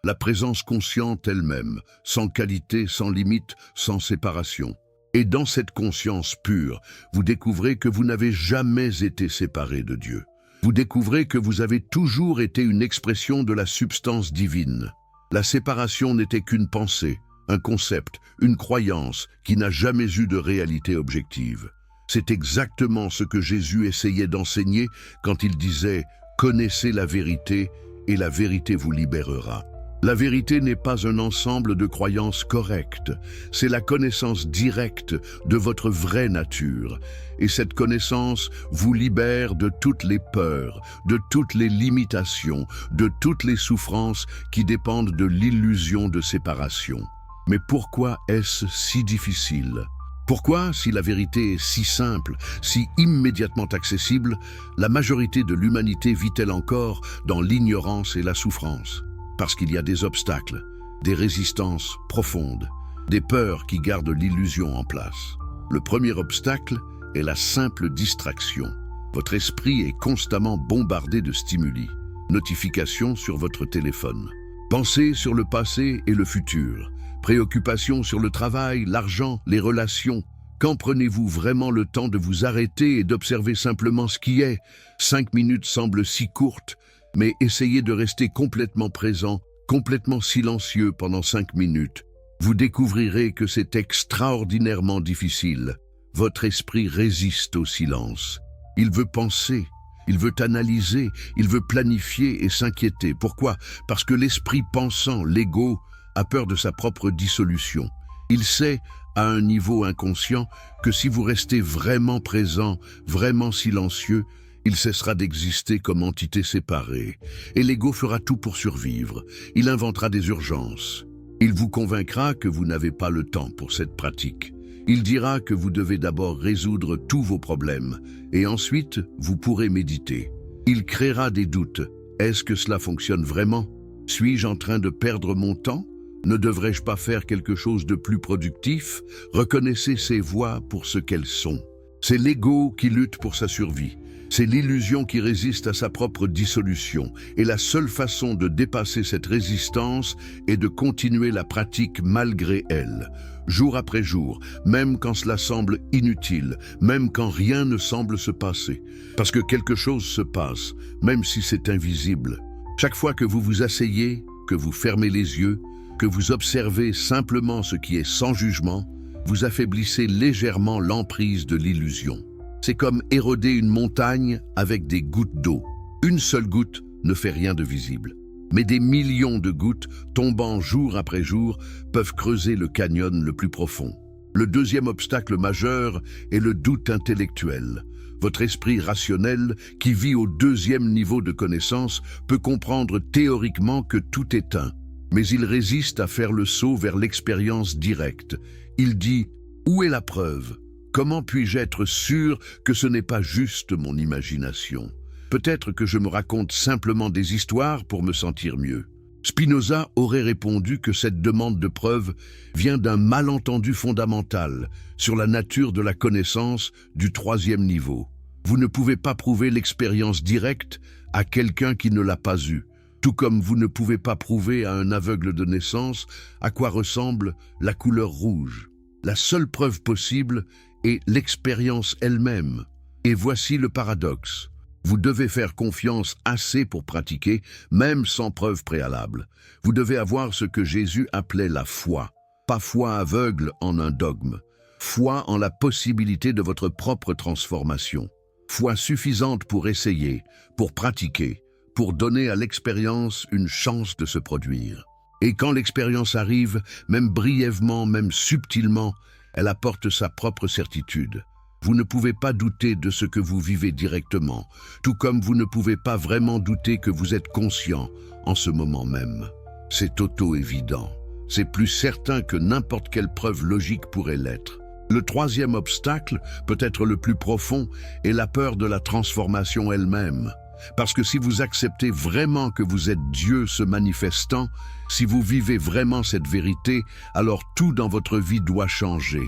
La présence consciente elle-même, sans qualité, sans limite, sans séparation. Et dans cette conscience pure, vous découvrez que vous n'avez jamais été séparé de Dieu. Vous découvrez que vous avez toujours été une expression de la substance divine. La séparation n'était qu'une pensée, un concept, une croyance qui n'a jamais eu de réalité objective. C'est exactement ce que Jésus essayait d'enseigner quand il disait « Connaissez la vérité et la vérité vous libérera ». La vérité n'est pas un ensemble de croyances correctes, c'est la connaissance directe de votre vraie nature. Et cette connaissance vous libère de toutes les peurs, de toutes les limitations, de toutes les souffrances qui dépendent de l'illusion de séparation. Mais pourquoi est-ce si difficile? Pourquoi, si la vérité est si simple, si immédiatement accessible, la majorité de l'humanité vit-elle encore dans l'ignorance et la souffrance? Parce qu'il y a des obstacles, des résistances profondes, des peurs qui gardent l'illusion en place. Le premier obstacle est la simple distraction. Votre esprit est constamment bombardé de stimuli, notifications sur votre téléphone, pensées sur le passé et le futur, préoccupations sur le travail, l'argent, les relations. Quand prenez-vous vraiment le temps de vous arrêter et d'observer simplement ce qui est? 5 minutes semblent si courtes, mais essayez de rester complètement présent, complètement silencieux pendant 5 minutes. Vous découvrirez que c'est extraordinairement difficile. Votre esprit résiste au silence. Il veut penser, il veut analyser, il veut planifier et s'inquiéter. Pourquoi? Parce que l'esprit pensant, l'ego, a peur de sa propre dissolution. Il sait, à un niveau inconscient, que si vous restez vraiment présent, vraiment silencieux, il cessera d'exister comme entité séparée, et l'ego fera tout pour survivre. Il inventera des urgences. Il vous convaincra que vous n'avez pas le temps pour cette pratique. Il dira que vous devez d'abord résoudre tous vos problèmes, et ensuite vous pourrez méditer. Il créera des doutes. Est-ce que cela fonctionne vraiment? Suis-je en train de perdre mon temps? Ne devrais-je pas faire quelque chose de plus productif? Reconnaissez ces voix pour ce qu'elles sont. C'est l'ego qui lutte pour sa survie. C'est l'illusion qui résiste à sa propre dissolution. Et la seule façon de dépasser cette résistance est de continuer la pratique malgré elle. Jour après jour, même quand cela semble inutile, même quand rien ne semble se passer. Parce que quelque chose se passe, même si c'est invisible. Chaque fois que vous vous asseyez, que vous fermez les yeux, que vous observez simplement ce qui est sans jugement, vous affaiblissez légèrement l'emprise de l'illusion. C'est comme éroder une montagne avec des gouttes d'eau. Une seule goutte ne fait rien de visible. Mais des millions de gouttes, tombant jour après jour, peuvent creuser le canyon le plus profond. Le deuxième obstacle majeur est le doute intellectuel. Votre esprit rationnel, qui vit au deuxième niveau de connaissance, peut comprendre théoriquement que tout est un. Mais il résiste à faire le saut vers l'expérience directe. Il dit « Où est la preuve ? Comment puis-je être sûr que ce n'est pas juste mon imagination ? Peut-être que je me raconte simplement des histoires pour me sentir mieux. » Spinoza aurait répondu que cette demande de preuve vient d'un malentendu fondamental sur la nature de la connaissance du troisième niveau. Vous ne pouvez pas prouver l'expérience directe à quelqu'un qui ne l'a pas eue, tout comme vous ne pouvez pas prouver à un aveugle de naissance à quoi ressemble la couleur rouge. La seule preuve possible est l'expérience elle-même. Et voici le paradoxe. Vous devez faire confiance assez pour pratiquer, même sans preuve préalable. Vous devez avoir ce que Jésus appelait la foi. Pas foi aveugle en un dogme. foi en la possibilité de votre propre transformation, foi suffisante pour essayer, pour pratiquer, pour donner à l'expérience une chance de se produire. Et quand l'expérience arrive, même brièvement, même subtilement, elle apporte sa propre certitude. Vous ne pouvez pas douter de ce que vous vivez directement, tout comme vous ne pouvez pas vraiment douter que vous êtes conscient en ce moment même. C'est auto-évident. C'est plus certain que n'importe quelle preuve logique pourrait l'être. Le troisième obstacle, peut-être le plus profond, est la peur de la transformation elle-même. Parce que si vous acceptez vraiment que vous êtes Dieu se manifestant, si vous vivez vraiment cette vérité, alors tout dans votre vie doit changer.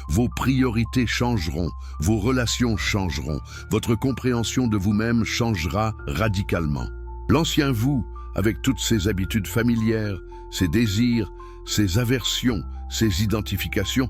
Vos priorités changeront, vos relations changeront, votre compréhension de vous-même changera radicalement. L'ancien vous, avec toutes ses habitudes familières, ses désirs, ses aversions, ses identifications,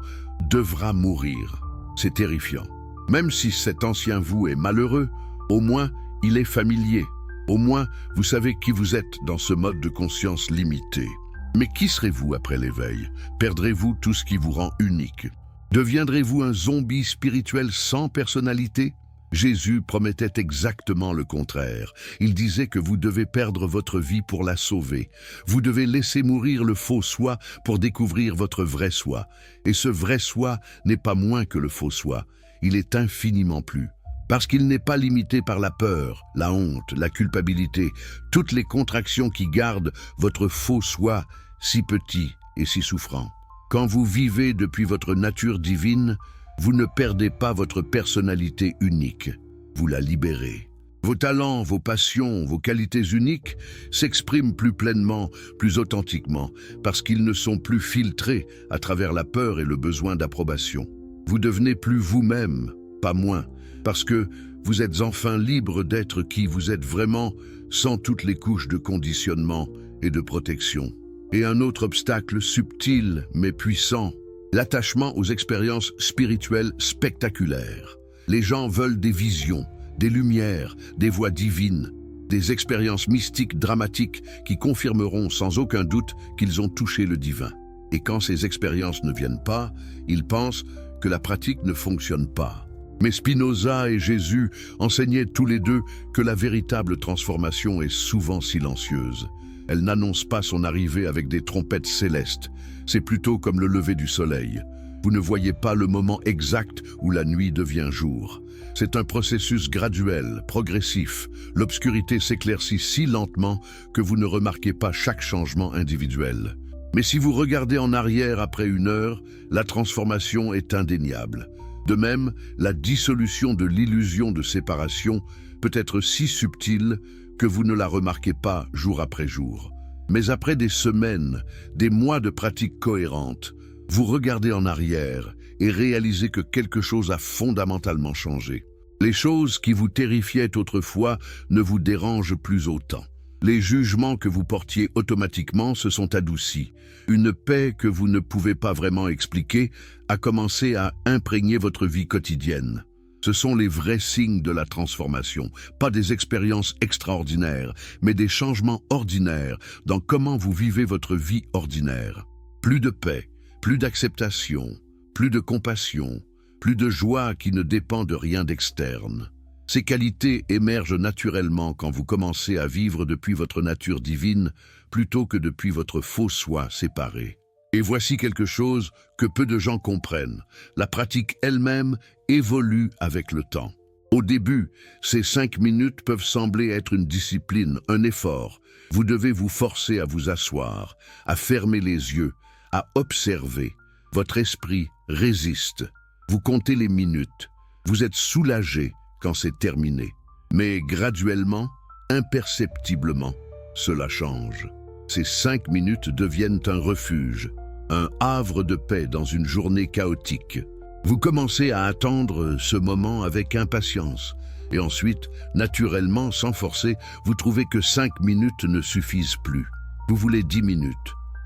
devra mourir. C'est terrifiant. Même si cet ancien vous est malheureux, au moins il est familier. Au moins vous savez qui vous êtes dans ce mode de conscience limité. Mais qui serez-vous après l'éveil? Perdrez-vous tout ce qui vous rend unique? Deviendrez-vous un zombie spirituel sans personnalité? Jésus promettait exactement le contraire. Il disait que vous devez perdre votre vie pour la sauver. Vous devez laisser mourir le faux soi pour découvrir votre vrai soi. Et ce vrai soi n'est pas moins que le faux soi. Il est infiniment plus. Parce qu'il n'est pas limité par la peur, la honte, la culpabilité, toutes les contractions qui gardent votre faux soi si petit et si souffrant. Quand vous vivez depuis votre nature divine, vous ne perdez pas votre personnalité unique, vous la libérez. Vos talents, vos passions, vos qualités uniques s'expriment plus pleinement, plus authentiquement, parce qu'ils ne sont plus filtrés à travers la peur et le besoin d'approbation. Vous devenez plus vous-même, pas moins, parce que vous êtes enfin libre d'être qui vous êtes vraiment, sans toutes les couches de conditionnement et de protection. Et un autre obstacle subtil mais puissant, l'attachement aux expériences spirituelles spectaculaires. Les gens veulent des visions, des lumières, des voix divines, des expériences mystiques dramatiques qui confirmeront sans aucun doute qu'ils ont touché le divin. Et quand ces expériences ne viennent pas, ils pensent que la pratique ne fonctionne pas. Mais Spinoza et Jésus enseignaient tous les deux que la véritable transformation est souvent silencieuse. Elle n'annonce pas son arrivée avec des trompettes célestes. C'est plutôt comme le lever du soleil. Vous ne voyez pas le moment exact où la nuit devient jour. C'est un processus graduel, progressif. L'obscurité s'éclaircit si lentement que vous ne remarquez pas chaque changement individuel. Mais si vous regardez en arrière après 1 heure, la transformation est indéniable. De même, la dissolution de l'illusion de séparation peut être si subtile que vous ne la remarquez pas jour après jour. Mais après des semaines, des mois de pratique cohérente, vous regardez en arrière et réalisez que quelque chose a fondamentalement changé. Les choses qui vous terrifiaient autrefois ne vous dérangent plus autant. Les jugements que vous portiez automatiquement se sont adoucis. Une paix que vous ne pouvez pas vraiment expliquer a commencé à imprégner votre vie quotidienne. Ce sont les vrais signes de la transformation, pas des expériences extraordinaires, mais des changements ordinaires dans comment vous vivez votre vie ordinaire. Plus de paix, plus d'acceptation, plus de compassion, plus de joie qui ne dépend de rien d'externe. Ces qualités émergent naturellement quand vous commencez à vivre depuis votre nature divine plutôt que depuis votre faux soi séparé. Et voici quelque chose que peu de gens comprennent. La pratique elle-même évolue avec le temps. Au début, ces 5 minutes peuvent sembler être une discipline, un effort. Vous devez vous forcer à vous asseoir, à fermer les yeux, à observer. Votre esprit résiste. Vous comptez les minutes. Vous êtes soulagé quand c'est terminé. Mais graduellement, imperceptiblement, cela change. Ces 5 minutes deviennent un refuge, un havre de paix dans une journée chaotique. Vous commencez à attendre ce moment avec impatience. Et ensuite, naturellement, sans forcer, vous trouvez que 5 minutes ne suffisent plus. Vous voulez 10 minutes,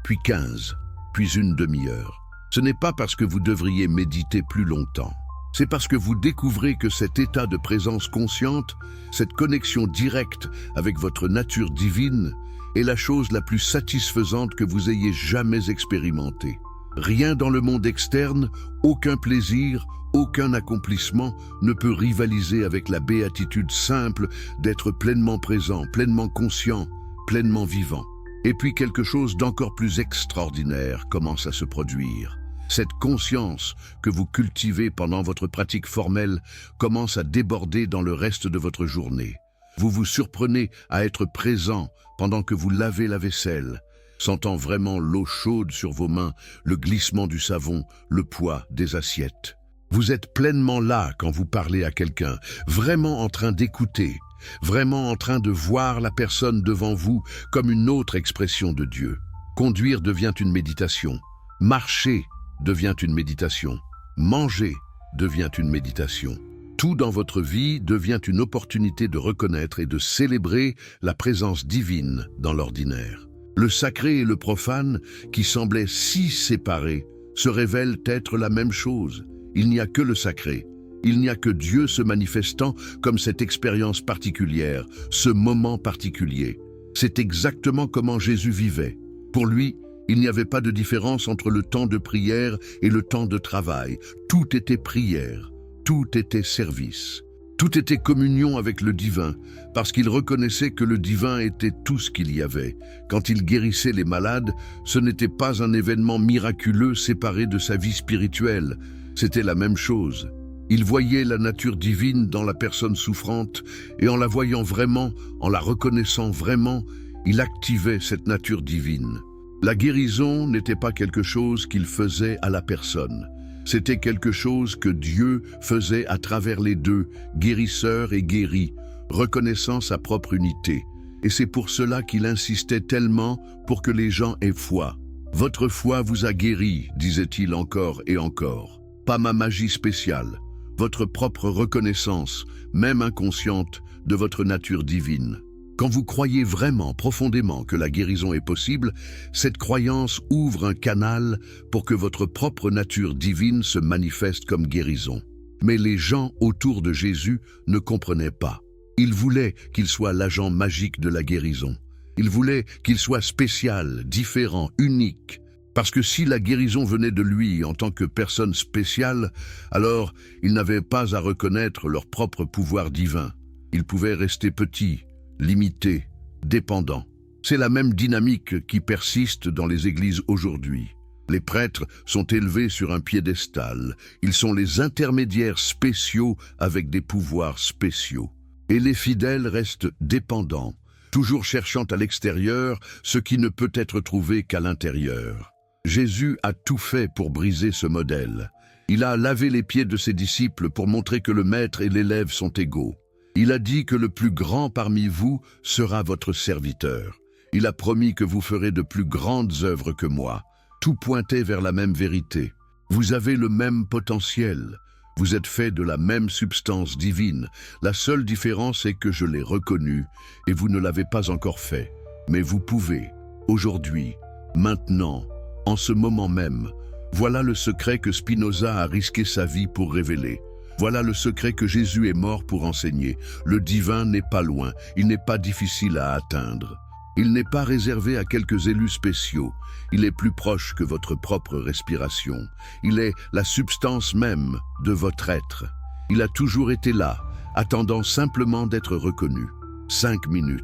puis 15, puis une demi-heure. Ce n'est pas parce que vous devriez méditer plus longtemps. C'est parce que vous découvrez que cet état de présence consciente, cette connexion directe avec votre nature divine, est la chose la plus satisfaisante que vous ayez jamais expérimentée. Rien dans le monde externe, aucun plaisir, aucun accomplissement ne peut rivaliser avec la béatitude simple d'être pleinement présent, pleinement conscient, pleinement vivant. Et puis quelque chose d'encore plus extraordinaire commence à se produire. Cette conscience que vous cultivez pendant votre pratique formelle commence à déborder dans le reste de votre journée. Vous vous surprenez à être présent pendant que vous lavez la vaisselle, sentant vraiment l'eau chaude sur vos mains, le glissement du savon, le poids des assiettes. Vous êtes pleinement là quand vous parlez à quelqu'un, vraiment en train d'écouter, vraiment en train de voir la personne devant vous comme une autre expression de Dieu. Conduire devient une méditation. Marcher devient une méditation. Manger devient une méditation. Tout dans votre vie devient une opportunité de reconnaître et de célébrer la présence divine dans l'ordinaire. Le sacré et le profane, qui semblaient si séparés, se révèlent être la même chose. Il n'y a que le sacré. Il n'y a que Dieu se manifestant comme cette expérience particulière, ce moment particulier. C'est exactement comment Jésus vivait. Pour lui, il n'y avait pas de différence entre le temps de prière et le temps de travail. Tout était prière, tout était service. Tout était communion avec le divin, parce qu'il reconnaissait que le divin était tout ce qu'il y avait. Quand il guérissait les malades, ce n'était pas un événement miraculeux séparé de sa vie spirituelle, c'était la même chose. Il voyait la nature divine dans la personne souffrante, et en la voyant vraiment, en la reconnaissant vraiment, il activait cette nature divine. La guérison n'était pas quelque chose qu'il faisait à la personne. C'était quelque chose que Dieu faisait à travers les deux, guérisseur et guéri, reconnaissant sa propre unité. Et c'est pour cela qu'il insistait tellement pour que les gens aient foi. « Votre foi vous a guéri », disait-il encore et encore. Pas ma magie spéciale, votre propre reconnaissance, même inconsciente, de votre nature divine. Quand vous croyez vraiment, profondément que la guérison est possible, cette croyance ouvre un canal pour que votre propre nature divine se manifeste comme guérison. Mais les gens autour de Jésus ne comprenaient pas. Ils voulaient qu'il soit l'agent magique de la guérison. Ils voulaient qu'il soit spécial, différent, unique. Parce que si la guérison venait de lui en tant que personne spéciale, alors ils n'avaient pas à reconnaître leur propre pouvoir divin. Ils pouvaient rester petits, limité, dépendant. C'est la même dynamique qui persiste dans les églises aujourd'hui. Les prêtres sont élevés sur un piédestal. Ils sont les intermédiaires spéciaux avec des pouvoirs spéciaux. Et les fidèles restent dépendants, toujours cherchant à l'extérieur ce qui ne peut être trouvé qu'à l'intérieur. Jésus a tout fait pour briser ce modèle. Il a lavé les pieds de ses disciples pour montrer que le maître et l'élève sont égaux. Il a dit que le plus grand parmi vous sera votre serviteur. Il a promis que vous ferez de plus grandes œuvres que moi. Tout pointait vers la même vérité. Vous avez le même potentiel. Vous êtes fait de la même substance divine. La seule différence est que je l'ai reconnu et vous ne l'avez pas encore fait. Mais vous pouvez, aujourd'hui, maintenant, en ce moment même. Voilà le secret que Spinoza a risqué sa vie pour révéler. Voilà le secret que Jésus est mort pour enseigner. Le divin n'est pas loin, il n'est pas difficile à atteindre. Il n'est pas réservé à quelques élus spéciaux. Il est plus proche que votre propre respiration. Il est la substance même de votre être. Il a toujours été là, attendant simplement d'être reconnu. 5 minutes,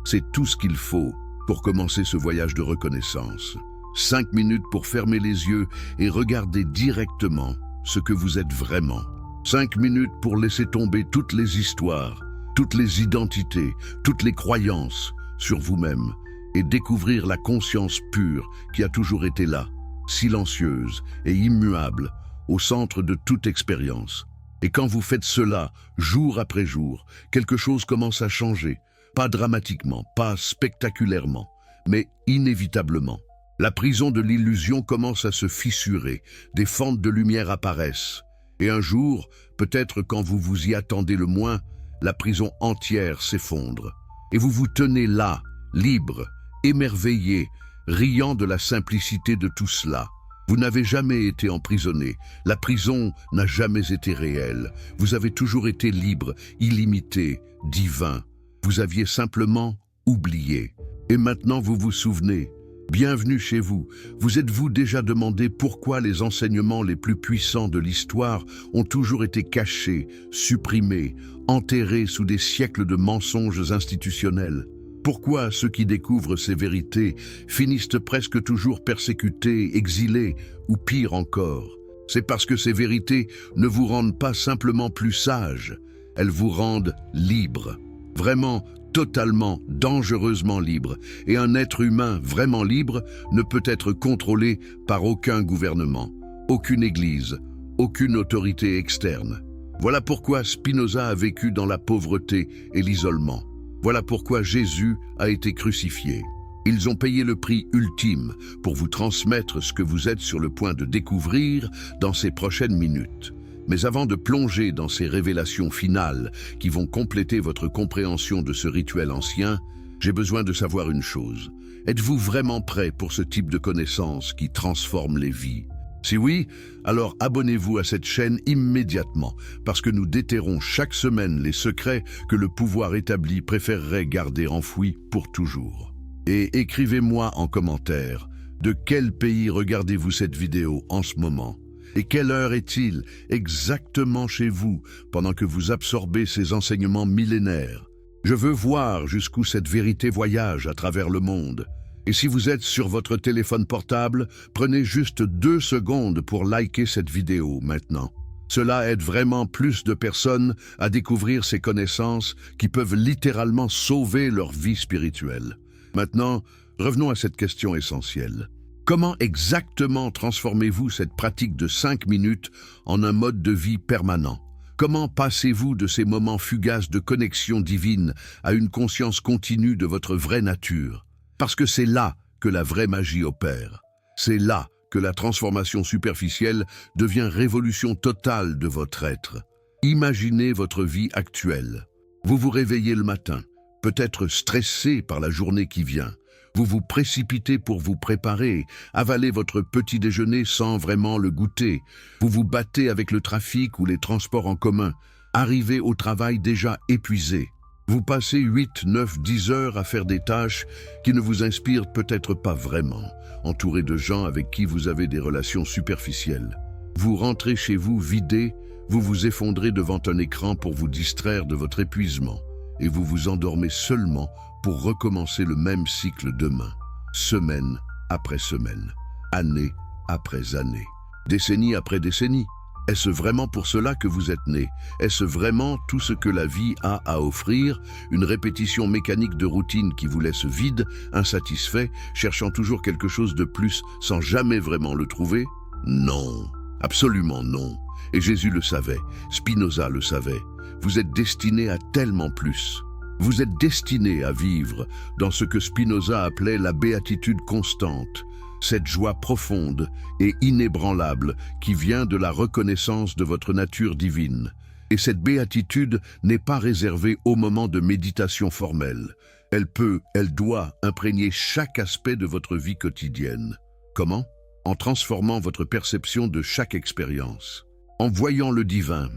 c'est tout ce qu'il faut pour commencer ce voyage de reconnaissance. 5 minutes pour fermer les yeux et regarder directement ce que vous êtes vraiment. 5 minutes pour laisser tomber toutes les histoires, toutes les identités, toutes les croyances sur vous-même et découvrir la conscience pure qui a toujours été là, silencieuse et immuable, au centre de toute expérience. Et quand vous faites cela, jour après jour, quelque chose commence à changer, pas dramatiquement, pas spectaculairement, mais inévitablement. La prison de l'illusion commence à se fissurer, des fentes de lumière apparaissent. Et un jour, peut-être quand vous vous y attendez le moins, la prison entière s'effondre. Et vous vous tenez là, libre, émerveillé, riant de la simplicité de tout cela. Vous n'avez jamais été emprisonné. La prison n'a jamais été réelle. Vous avez toujours été libre, illimité, divin. Vous aviez simplement oublié. Et maintenant vous vous souvenez. Bienvenue chez vous. Vous êtes-vous déjà demandé pourquoi les enseignements les plus puissants de l'histoire ont toujours été cachés, supprimés, enterrés sous des siècles de mensonges institutionnels? Pourquoi ceux qui découvrent ces vérités finissent presque toujours persécutés, exilés ou pire encore? C'est parce que ces vérités ne vous rendent pas simplement plus sages, elles vous rendent libres. Vraiment, totalement, dangereusement libre. Et un être humain vraiment libre ne peut être contrôlé par aucun gouvernement, aucune église, aucune autorité externe. Voilà pourquoi Spinoza a vécu dans la pauvreté et l'isolement. Voilà pourquoi Jésus a été crucifié. Ils ont payé le prix ultime pour vous transmettre ce que vous êtes sur le point de découvrir dans ces prochaines minutes. Mais avant de plonger dans ces révélations finales qui vont compléter votre compréhension de ce rituel ancien, j'ai besoin de savoir une chose. Êtes-vous vraiment prêt pour ce type de connaissances qui transforme les vies? Si oui, alors abonnez-vous à cette chaîne immédiatement, parce que nous déterrons chaque semaine les secrets que le pouvoir établi préférerait garder enfouis pour toujours. Et écrivez-moi en commentaire, de quel pays regardez-vous cette vidéo en ce moment? Et quelle heure est-il exactement chez vous pendant que vous absorbez ces enseignements millénaires? Je veux voir jusqu'où cette vérité voyage à travers le monde. Et si vous êtes sur votre téléphone portable, prenez juste 2 secondes pour liker cette vidéo maintenant. Cela aide vraiment plus de personnes à découvrir ces connaissances qui peuvent littéralement sauver leur vie spirituelle. Maintenant, revenons à cette question essentielle. Comment exactement transformez-vous cette pratique de 5 minutes en un mode de vie permanent? Comment passez-vous de ces moments fugaces de connexion divine à une conscience continue de votre vraie nature? Parce que c'est là que la vraie magie opère. C'est là que la transformation superficielle devient révolution totale de votre être. Imaginez votre vie actuelle. Vous vous réveillez le matin, peut-être stressé par la journée qui vient. Vous vous précipitez pour vous préparer, avalez votre petit déjeuner sans vraiment le goûter. Vous vous battez avec le trafic ou les transports en commun. Arrivez au travail déjà épuisé. Vous passez 8, 9, 10 heures à faire des tâches qui ne vous inspirent peut-être pas vraiment, entouré de gens avec qui vous avez des relations superficielles. Vous rentrez chez vous vidé, vous vous effondrez devant un écran pour vous distraire de votre épuisement, et vous vous endormez seulement pour recommencer le même cycle demain, semaine après semaine, année après année, décennie après décennie. Est-ce vraiment pour cela que vous êtes né? Est-ce vraiment tout ce que la vie a à offrir? Une répétition mécanique de routine qui vous laisse vide, insatisfait, cherchant toujours quelque chose de plus sans jamais vraiment le trouver? Non, absolument non. Et Jésus le savait, Spinoza le savait. Vous êtes destiné à tellement plus. Vous êtes destiné à vivre dans ce que Spinoza appelait la béatitude constante, cette joie profonde et inébranlable qui vient de la reconnaissance de votre nature divine. Et cette béatitude n'est pas réservée au moment de méditation formelle. Elle doit imprégner chaque aspect de votre vie quotidienne. Comment? En transformant votre perception de chaque expérience, en voyant le divin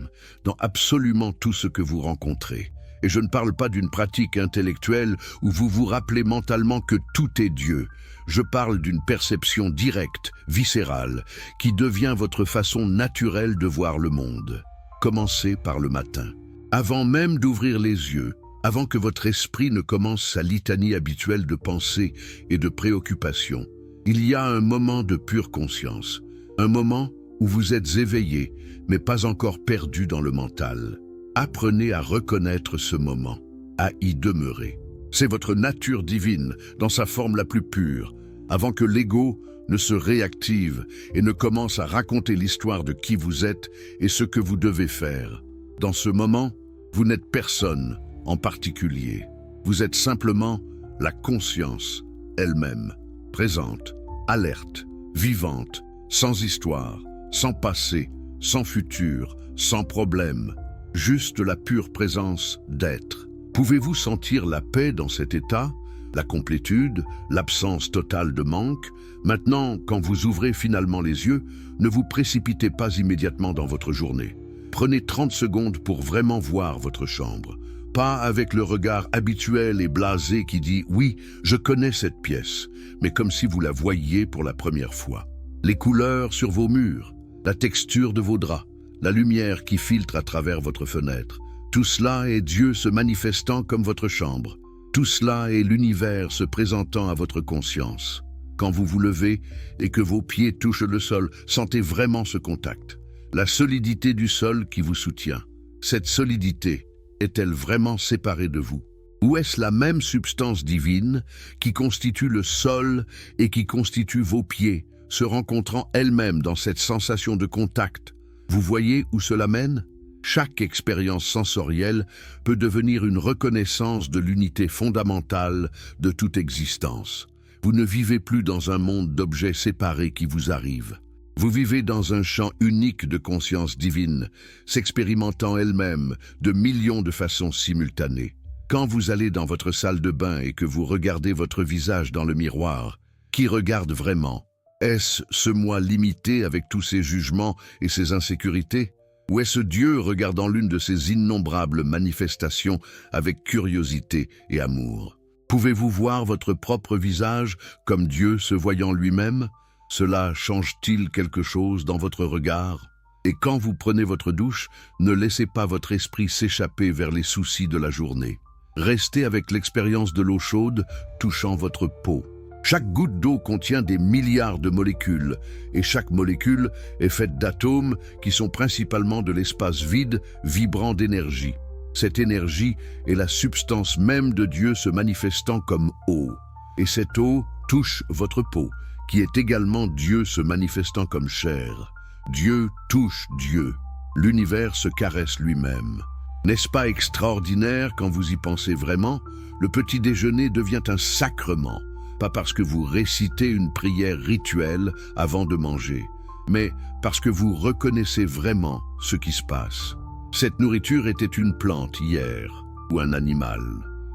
dans absolument tout ce que vous rencontrez. Et je ne parle pas d'une pratique intellectuelle où vous vous rappelez mentalement que tout est Dieu. Je parle d'une perception directe, viscérale, qui devient votre façon naturelle de voir le monde. Commencez par le matin. Avant même d'ouvrir les yeux, avant que votre esprit ne commence sa litanie habituelle de pensées et de préoccupations, il y a un moment de pure conscience, un moment où vous êtes éveillé, mais pas encore perdu dans le mental. Apprenez à reconnaître ce moment, à y demeurer. C'est votre nature divine, dans sa forme la plus pure, avant que l'ego ne se réactive et ne commence à raconter l'histoire de qui vous êtes et ce que vous devez faire. Dans ce moment, vous n'êtes personne en particulier. Vous êtes simplement la conscience elle-même, présente, alerte, vivante, sans histoire, sans passé, sans futur, sans problème. Juste la pure présence d'être. Pouvez-vous sentir la paix dans cet état, la complétude, l'absence totale de manque? Maintenant, quand vous ouvrez finalement les yeux, ne vous précipitez pas immédiatement dans votre journée. Prenez 30 secondes pour vraiment voir votre chambre, Pas avec le regard habituel et blasé qui dit « Oui, je connais cette pièce », mais comme si vous la voyiez pour la première fois. Les couleurs sur vos murs, la texture de vos draps, la lumière qui filtre à travers votre fenêtre. Tout cela est Dieu se manifestant comme votre chambre. Tout cela est l'univers se présentant à votre conscience. Quand vous vous levez et que vos pieds touchent le sol, sentez vraiment ce contact. La solidité du sol qui vous soutient. Cette solidité est-elle vraiment séparée de vous? Ou est-ce la même substance divine qui constitue le sol et qui constitue vos pieds, se rencontrant elle-même dans cette sensation de contact? Vous voyez où cela mène? Chaque expérience sensorielle peut devenir une reconnaissance de l'unité fondamentale de toute existence. Vous ne vivez plus dans un monde d'objets séparés qui vous arrivent. Vous vivez dans un champ unique de conscience divine, s'expérimentant elle-même de millions de façons simultanées. Quand vous allez dans votre salle de bain et que vous regardez votre visage dans le miroir, qui regarde vraiment? Est-ce ce moi limité avec tous ses jugements et ses insécurités? Ou est-ce Dieu regardant l'une de ses innombrables manifestations avec curiosité et amour? Pouvez-vous voir votre propre visage comme Dieu se voyant lui-même? Cela change-t-il quelque chose dans votre regard? Et quand vous prenez votre douche, ne laissez pas votre esprit s'échapper vers les soucis de la journée. Restez avec l'expérience de l'eau chaude touchant votre peau. Chaque goutte d'eau contient des milliards de molécules, et chaque molécule est faite d'atomes qui sont principalement de l'espace vide, vibrant d'énergie. Cette énergie est la substance même de Dieu se manifestant comme eau. Et cette eau touche votre peau, qui est également Dieu se manifestant comme chair. Dieu touche Dieu. L'univers se caresse lui-même. N'est-ce pas extraordinaire quand vous y pensez vraiment? Le petit déjeuner devient un sacrement, pas parce que vous récitez une prière rituelle avant de manger, mais parce que vous reconnaissez vraiment ce qui se passe. Cette nourriture était une plante hier, ou un animal.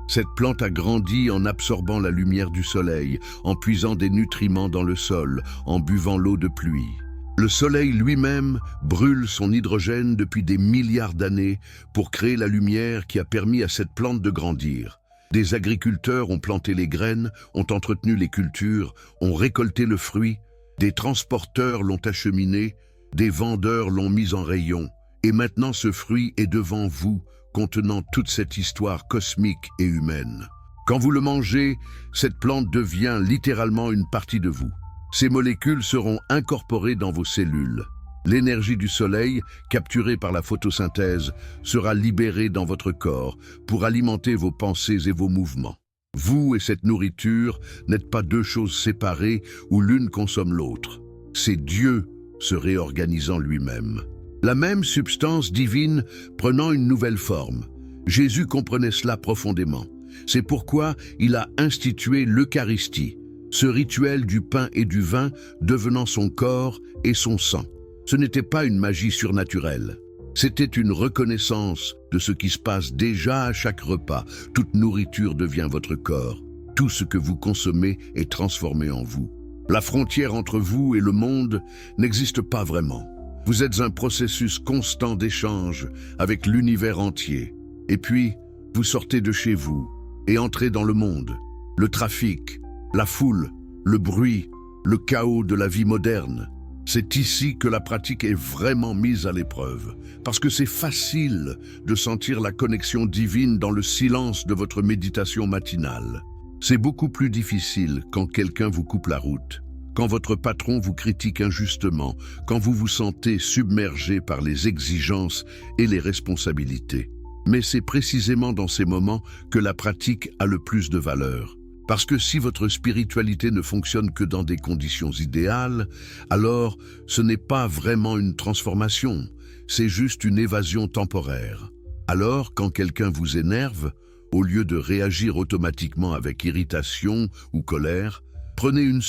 Cette plante a grandi en absorbant la lumière du soleil, en puisant des nutriments dans le sol, en buvant l'eau de pluie. Le soleil lui-même brûle son hydrogène depuis des milliards d'années pour créer la lumière qui a permis à cette plante de grandir. Des agriculteurs ont planté les graines, ont entretenu les cultures, ont récolté le fruit, des transporteurs l'ont acheminé, des vendeurs l'ont mis en rayon, et maintenant ce fruit est devant vous, contenant toute cette histoire cosmique et humaine. Quand vous le mangez, cette plante devient littéralement une partie de vous. Ces molécules seront incorporées dans vos cellules. L'énergie du soleil, capturée par la photosynthèse, sera libérée dans votre corps pour alimenter vos pensées et vos mouvements. Vous et cette nourriture n'êtes pas deux choses séparées où l'une consomme l'autre. C'est Dieu se réorganisant lui-même. La même substance divine prenant une nouvelle forme. Jésus comprenait cela profondément. C'est pourquoi il a institué l'Eucharistie, ce rituel du pain et du vin devenant son corps et son sang. Ce n'était pas une magie surnaturelle. C'était une reconnaissance de ce qui se passe déjà à chaque repas. Toute nourriture devient votre corps. Tout ce que vous consommez est transformé en vous. La frontière entre vous et le monde n'existe pas vraiment. Vous êtes un processus constant d'échange avec l'univers entier. Et puis, vous sortez de chez vous et entrez dans le monde. Le trafic, la foule, le bruit, le chaos de la vie moderne. C'est ici que la pratique est vraiment mise à l'épreuve, parce que c'est facile de sentir la connexion divine dans le silence de votre méditation matinale. C'est beaucoup plus difficile quand quelqu'un vous coupe la route, quand votre patron vous critique injustement, quand vous vous sentez submergé par les exigences et les responsabilités. Mais c'est précisément dans ces moments que la pratique a le plus de valeur. Parce que si votre spiritualité ne fonctionne que dans des conditions idéales, alors ce n'est pas vraiment une transformation, c'est juste une évasion temporaire. Alors, quand quelqu'un vous énerve, au lieu de réagir automatiquement avec irritation ou colère, prenez une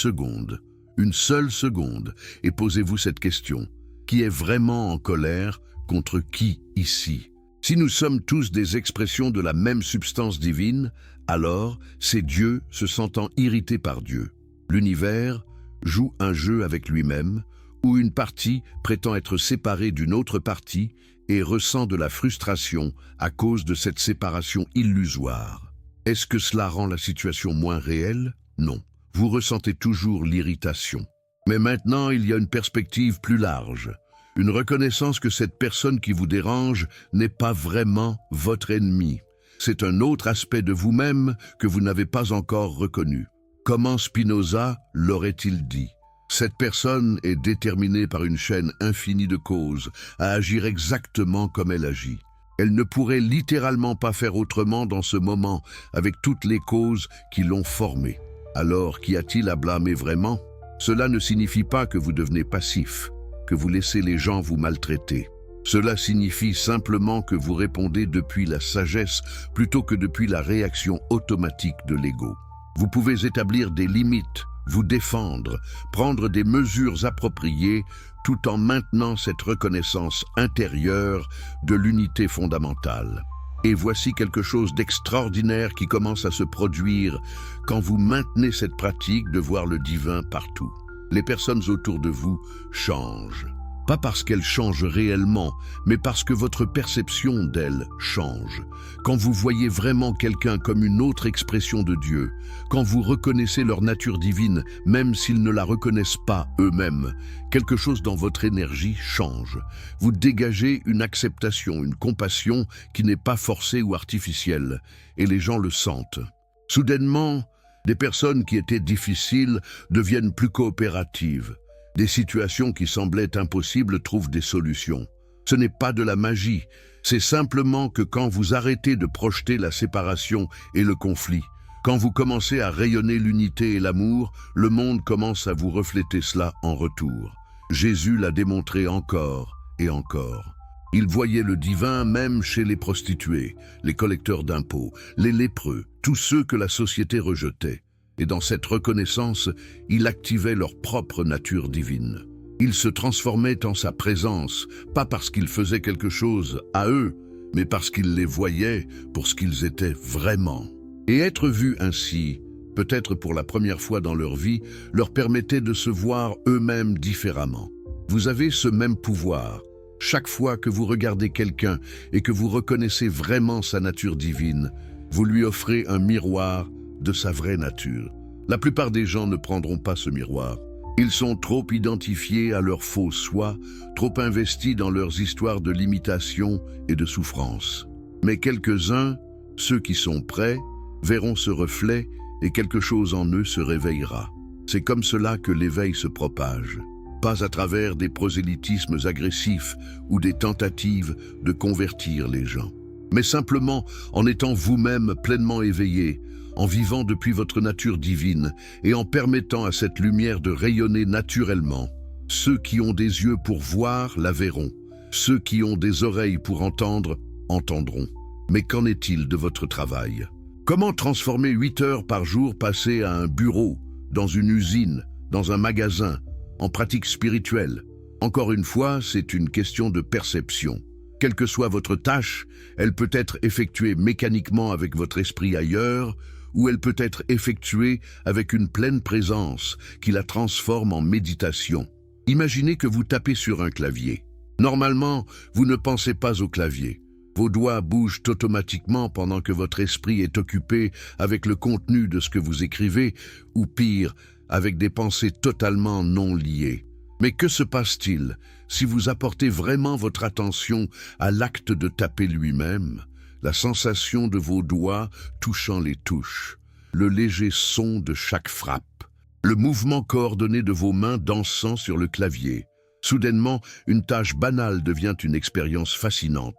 seule seconde, et posez-vous cette question. Qui est vraiment en colère contre qui ici? Si nous sommes tous des expressions de la même substance divine, alors c'est Dieu se sentant irrité par Dieu. L'univers joue un jeu avec lui-même, où une partie prétend être séparée d'une autre partie et ressent de la frustration à cause de cette séparation illusoire. Est-ce que cela rend la situation moins réelle? Non. Vous ressentez toujours l'irritation. Mais maintenant, il y a une perspective plus large. Une reconnaissance que cette personne qui vous dérange n'est pas vraiment votre ennemi. C'est un autre aspect de vous-même que vous n'avez pas encore reconnu. Comment Spinoza l'aurait-il dit? Cette personne est déterminée par une chaîne infinie de causes à agir exactement comme elle agit. Elle ne pourrait littéralement pas faire autrement dans ce moment avec toutes les causes qui l'ont formée. Alors, qu'y a-t-il à blâmer vraiment? Cela ne signifie pas que vous devenez passif, que vous laissez les gens vous maltraiter. Cela signifie simplement que vous répondez depuis la sagesse plutôt que depuis la réaction automatique de l'ego. Vous pouvez établir des limites, vous défendre, prendre des mesures appropriées tout en maintenant cette reconnaissance intérieure de l'unité fondamentale. Et voici quelque chose d'extraordinaire qui commence à se produire quand vous maintenez cette pratique de voir le divin partout. Les personnes autour de vous changent. Pas parce qu'elles changent réellement, mais parce que votre perception d'elles change. Quand vous voyez vraiment quelqu'un comme une autre expression de Dieu, quand vous reconnaissez leur nature divine, même s'ils ne la reconnaissent pas eux-mêmes, quelque chose dans votre énergie change. Vous dégagez une acceptation, une compassion qui n'est pas forcée ou artificielle, et les gens le sentent. Soudainement, des personnes qui étaient difficiles deviennent plus coopératives. Des situations qui semblaient impossibles trouvent des solutions. Ce n'est pas de la magie, c'est simplement que quand vous arrêtez de projeter la séparation et le conflit, quand vous commencez à rayonner l'unité et l'amour, le monde commence à vous refléter cela en retour. Jésus l'a démontré encore et encore. Il voyait le divin même chez les prostituées, les collecteurs d'impôts, les lépreux, tous ceux que la société rejetait. Et dans cette reconnaissance, il activait leur propre nature divine. Ils se transformaient en sa présence, pas parce qu'ils faisaient quelque chose à eux, mais parce qu'ils les voyaient pour ce qu'ils étaient vraiment. Et être vus ainsi, peut-être pour la première fois dans leur vie, leur permettait de se voir eux-mêmes différemment. Vous avez ce même pouvoir. Chaque fois que vous regardez quelqu'un et que vous reconnaissez vraiment sa nature divine, vous lui offrez un miroir de sa vraie nature. La plupart des gens ne prendront pas ce miroir. Ils sont trop identifiés à leur faux soi, trop investis dans leurs histoires de limitation et de souffrance. Mais quelques-uns, ceux qui sont prêts, verront ce reflet et quelque chose en eux se réveillera. C'est comme cela que l'éveil se propage. Pas à travers des prosélytismes agressifs ou des tentatives de convertir les gens, mais simplement en étant vous-même pleinement éveillé, en vivant depuis votre nature divine et en permettant à cette lumière de rayonner naturellement. Ceux qui ont des yeux pour voir la verront. Ceux qui ont des oreilles pour entendre, entendront. Mais qu'en est-il de votre travail? Comment transformer 8 heures par jour passées à un bureau, dans une usine, dans un magasin, en pratique spirituelle? Encore une fois, c'est une question de perception. Quelle que soit votre tâche, elle peut être effectuée mécaniquement avec votre esprit ailleurs, ou elle peut être effectuée avec une pleine présence qui la transforme en méditation. Imaginez que vous tapez sur un clavier. Normalement, vous ne pensez pas au clavier. Vos doigts bougent automatiquement pendant que votre esprit est occupé avec le contenu de ce que vous écrivez, ou pire, avec des pensées totalement non liées. Mais que se passe-t-il si vous apportez vraiment votre attention à l'acte de taper lui-même, la sensation de vos doigts touchant les touches, le léger son de chaque frappe, le mouvement coordonné de vos mains dansant sur le clavier? Soudainement, une tâche banale devient une expérience fascinante.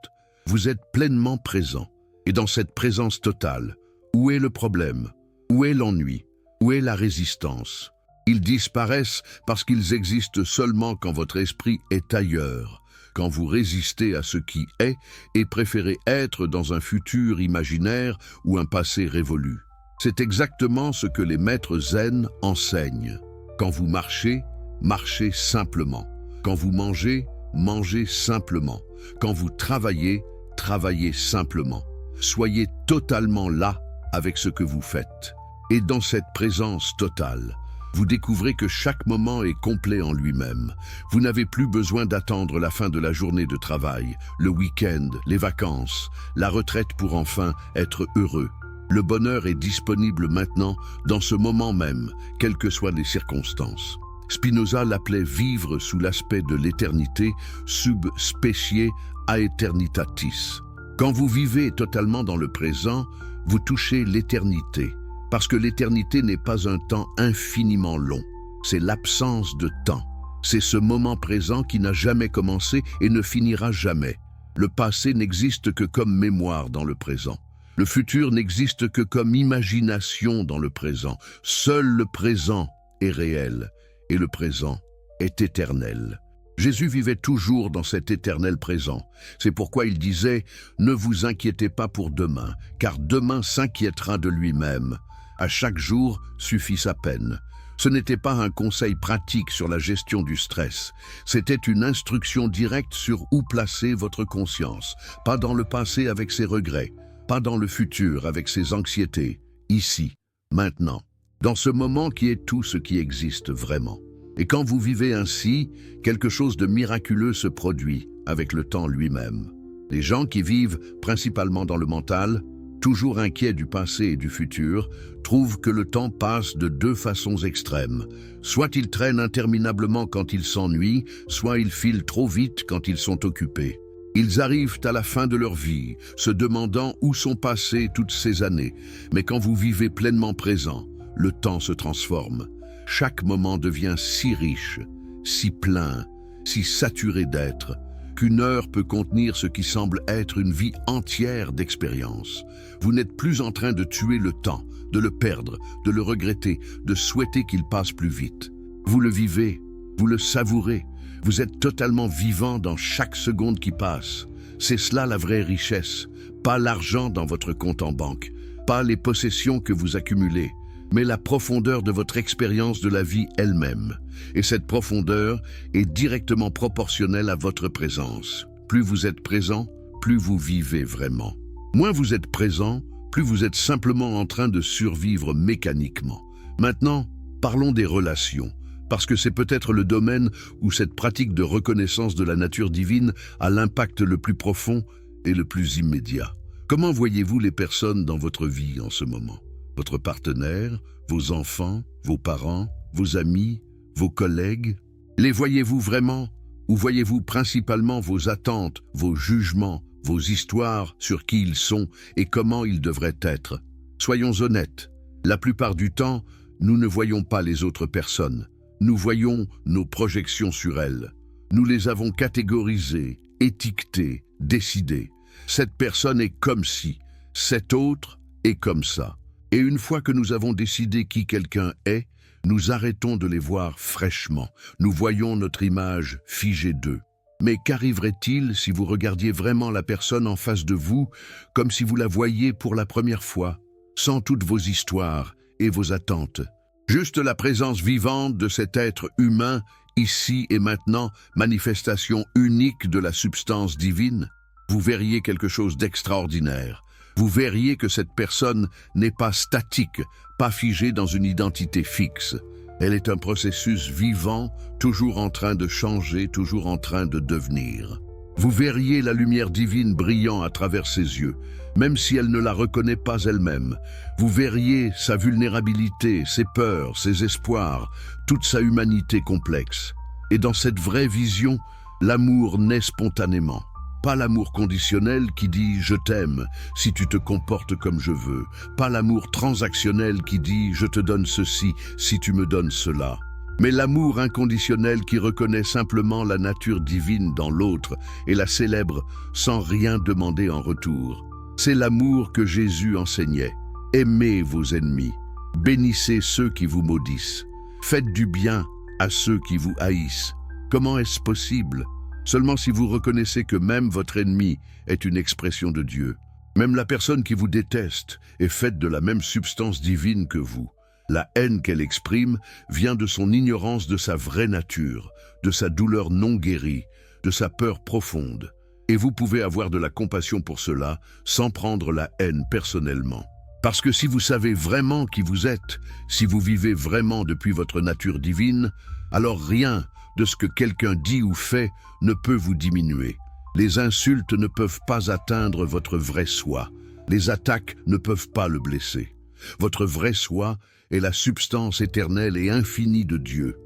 Vous êtes pleinement présent. Et dans cette présence totale, où est le problème? Où est l'ennui? Où est la résistance? Ils disparaissent parce qu'ils existent seulement quand votre esprit est ailleurs, quand vous résistez à ce qui est et préférez être dans un futur imaginaire ou un passé révolu. C'est exactement ce que les maîtres zen enseignent. Quand vous marchez, marchez simplement. Quand vous mangez, mangez simplement. Quand vous travaillez, travaillez simplement. Soyez totalement là avec ce que vous faites. Et dans cette présence totale, Vous découvrez que chaque moment est complet en lui-même. Vous n'avez plus besoin d'attendre la fin de la journée de travail, le week-end, les vacances, la retraite pour enfin être heureux. Le bonheur est disponible maintenant, dans ce moment même, quelles que soient les circonstances. Spinoza l'appelait vivre sous l'aspect de l'éternité, sub specie aeternitatis. Quand vous vivez totalement dans le présent, vous touchez l'éternité. Parce que l'éternité n'est pas un temps infiniment long, c'est l'absence de temps. C'est ce moment présent qui n'a jamais commencé et ne finira jamais. Le passé n'existe que comme mémoire dans le présent. Le futur n'existe que comme imagination dans le présent. Seul le présent est réel et le présent est éternel. Jésus vivait toujours dans cet éternel présent. C'est pourquoi il disait « Ne vous inquiétez pas pour demain, car demain s'inquiétera de lui-même. À chaque jour suffit sa peine. » Ce n'était pas un conseil pratique sur la gestion du stress. C'était une instruction directe sur où placer votre conscience. Pas dans le passé avec ses regrets, pas dans le futur avec ses anxiétés. Ici, maintenant, dans ce moment qui est tout ce qui existe vraiment. Et quand vous vivez ainsi, quelque chose de miraculeux se produit avec le temps lui-même. Les gens qui vivent principalement dans le mental, toujours inquiets du passé et du futur, trouvent que le temps passe de deux façons extrêmes. Soit ils traînent interminablement quand ils s'ennuient, soit ils filent trop vite quand ils sont occupés. Ils arrivent à la fin de leur vie, se demandant où sont passées toutes ces années. Mais quand vous vivez pleinement présent, le temps se transforme. Chaque moment devient si riche, si plein, si saturé d'être, qu'une heure peut contenir ce qui semble être une vie entière d'expérience. Vous n'êtes plus en train de tuer le temps, de le perdre, de le regretter, de souhaiter qu'il passe plus vite. Vous le vivez, vous le savourez, vous êtes totalement vivant dans chaque seconde qui passe. C'est cela la vraie richesse, pas l'argent dans votre compte en banque, pas les possessions que vous accumulez, mais la profondeur de votre expérience de la vie elle-même. Et cette profondeur est directement proportionnelle à votre présence. Plus vous êtes présent, plus vous vivez vraiment. Moins vous êtes présent, plus vous êtes simplement en train de survivre mécaniquement. Maintenant, parlons des relations, parce que c'est peut-être le domaine où cette pratique de reconnaissance de la nature divine a l'impact le plus profond et le plus immédiat. Comment voyez-vous les personnes dans votre vie en ce moment ? Votre partenaire, vos enfants, vos parents, vos amis, vos collègues? Les voyez-vous vraiment? Ou voyez-vous principalement vos attentes, vos jugements, vos histoires sur qui ils sont et comment ils devraient être? Soyons honnêtes, la plupart du temps, nous ne voyons pas les autres personnes. Nous voyons nos projections sur elles. Nous les avons catégorisées, étiquetées, décidées. Cette personne est comme si, cette autre est comme ça. Et une fois que nous avons décidé qui quelqu'un est, nous arrêtons de les voir fraîchement. Nous voyons notre image figée d'eux. Mais qu'arriverait-il si vous regardiez vraiment la personne en face de vous, comme si vous la voyiez pour la première fois, sans toutes vos histoires et vos attentes? Juste la présence vivante de cet être humain, ici et maintenant, manifestation unique de la substance divine? Vous verriez quelque chose d'extraordinaire. Vous verriez que cette personne n'est pas statique, pas figée dans une identité fixe. Elle est un processus vivant, toujours en train de changer, toujours en train de devenir. Vous verriez la lumière divine brillant à travers ses yeux, même si elle ne la reconnaît pas elle-même. Vous verriez sa vulnérabilité, ses peurs, ses espoirs, toute sa humanité complexe. Et dans cette vraie vision, l'amour naît spontanément. Pas l'amour conditionnel qui dit « je t'aime si tu te comportes comme je veux ». Pas l'amour transactionnel qui dit « je te donne ceci si tu me donnes cela ». Mais l'amour inconditionnel qui reconnaît simplement la nature divine dans l'autre et la célèbre sans rien demander en retour. C'est l'amour que Jésus enseignait. Aimez vos ennemis, bénissez ceux qui vous maudissent, faites du bien à ceux qui vous haïssent. Comment est-ce possible ? Seulement si vous reconnaissez que même votre ennemi est une expression de Dieu. Même la personne qui vous déteste est faite de la même substance divine que vous. La haine qu'elle exprime vient de son ignorance de sa vraie nature, de sa douleur non guérie, de sa peur profonde. Et vous pouvez avoir de la compassion pour cela sans prendre la haine personnellement. Parce que si vous savez vraiment qui vous êtes, si vous vivez vraiment depuis votre nature divine, alors rien de ce que quelqu'un dit ou fait ne peut vous diminuer. Les insultes ne peuvent pas atteindre votre vrai soi. Les attaques ne peuvent pas le blesser. Votre vrai soi est la substance éternelle et infinie de Dieu.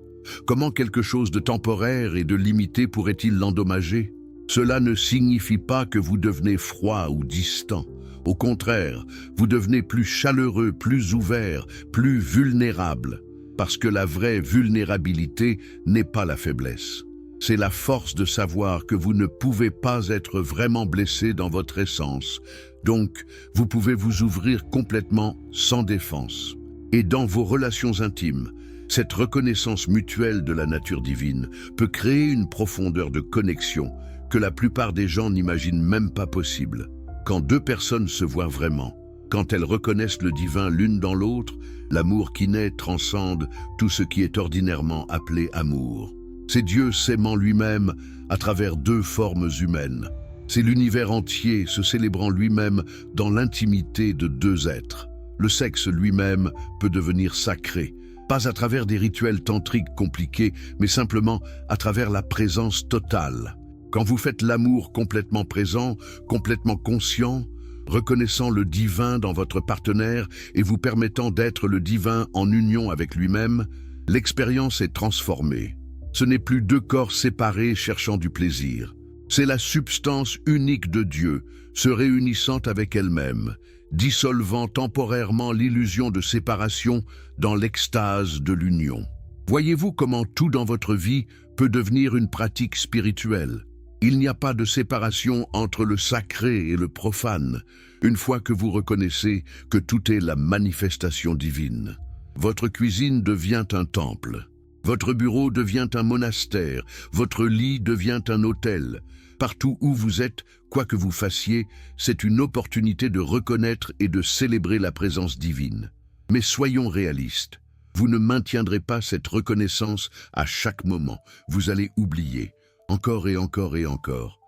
Comment quelque chose de temporaire et de limité pourrait-il l'endommager? Cela ne signifie pas que vous devenez froid ou distant. Au contraire, vous devenez plus chaleureux, plus ouvert, plus vulnérable. Parce que la vraie vulnérabilité n'est pas la faiblesse. C'est la force de savoir que vous ne pouvez pas être vraiment blessé dans votre essence. Donc, vous pouvez vous ouvrir complètement sans défense. Et dans vos relations intimes, cette reconnaissance mutuelle de la nature divine peut créer une profondeur de connexion que la plupart des gens n'imaginent même pas possible. Quand deux personnes se voient vraiment, quand elles reconnaissent le divin l'une dans l'autre, l'amour qui naît transcende tout ce qui est ordinairement appelé amour. C'est Dieu s'aimant lui-même à travers deux formes humaines. C'est l'univers entier se célébrant lui-même dans l'intimité de deux êtres. Le sexe lui-même peut devenir sacré, pas à travers des rituels tantriques compliqués, mais simplement à travers la présence totale. Quand vous faites l'amour complètement présent, complètement conscient, reconnaissant le divin dans votre partenaire et vous permettant d'être le divin en union avec lui-même, l'expérience est transformée. Ce n'est plus deux corps séparés cherchant du plaisir. C'est la substance unique de Dieu, se réunissant avec elle-même, dissolvant temporairement l'illusion de séparation dans l'extase de l'union. Voyez-vous comment tout dans votre vie peut devenir une pratique spirituelle? Il n'y a pas de séparation entre le sacré et le profane, une fois que vous reconnaissez que tout est la manifestation divine. Votre cuisine devient un temple. Votre bureau devient un monastère, votre lit devient un autel. Partout où vous êtes, quoi que vous fassiez, c'est une opportunité de reconnaître et de célébrer la présence divine. Mais soyons réalistes, vous ne maintiendrez pas cette reconnaissance à chaque moment. Vous allez oublier, encore et encore et encore.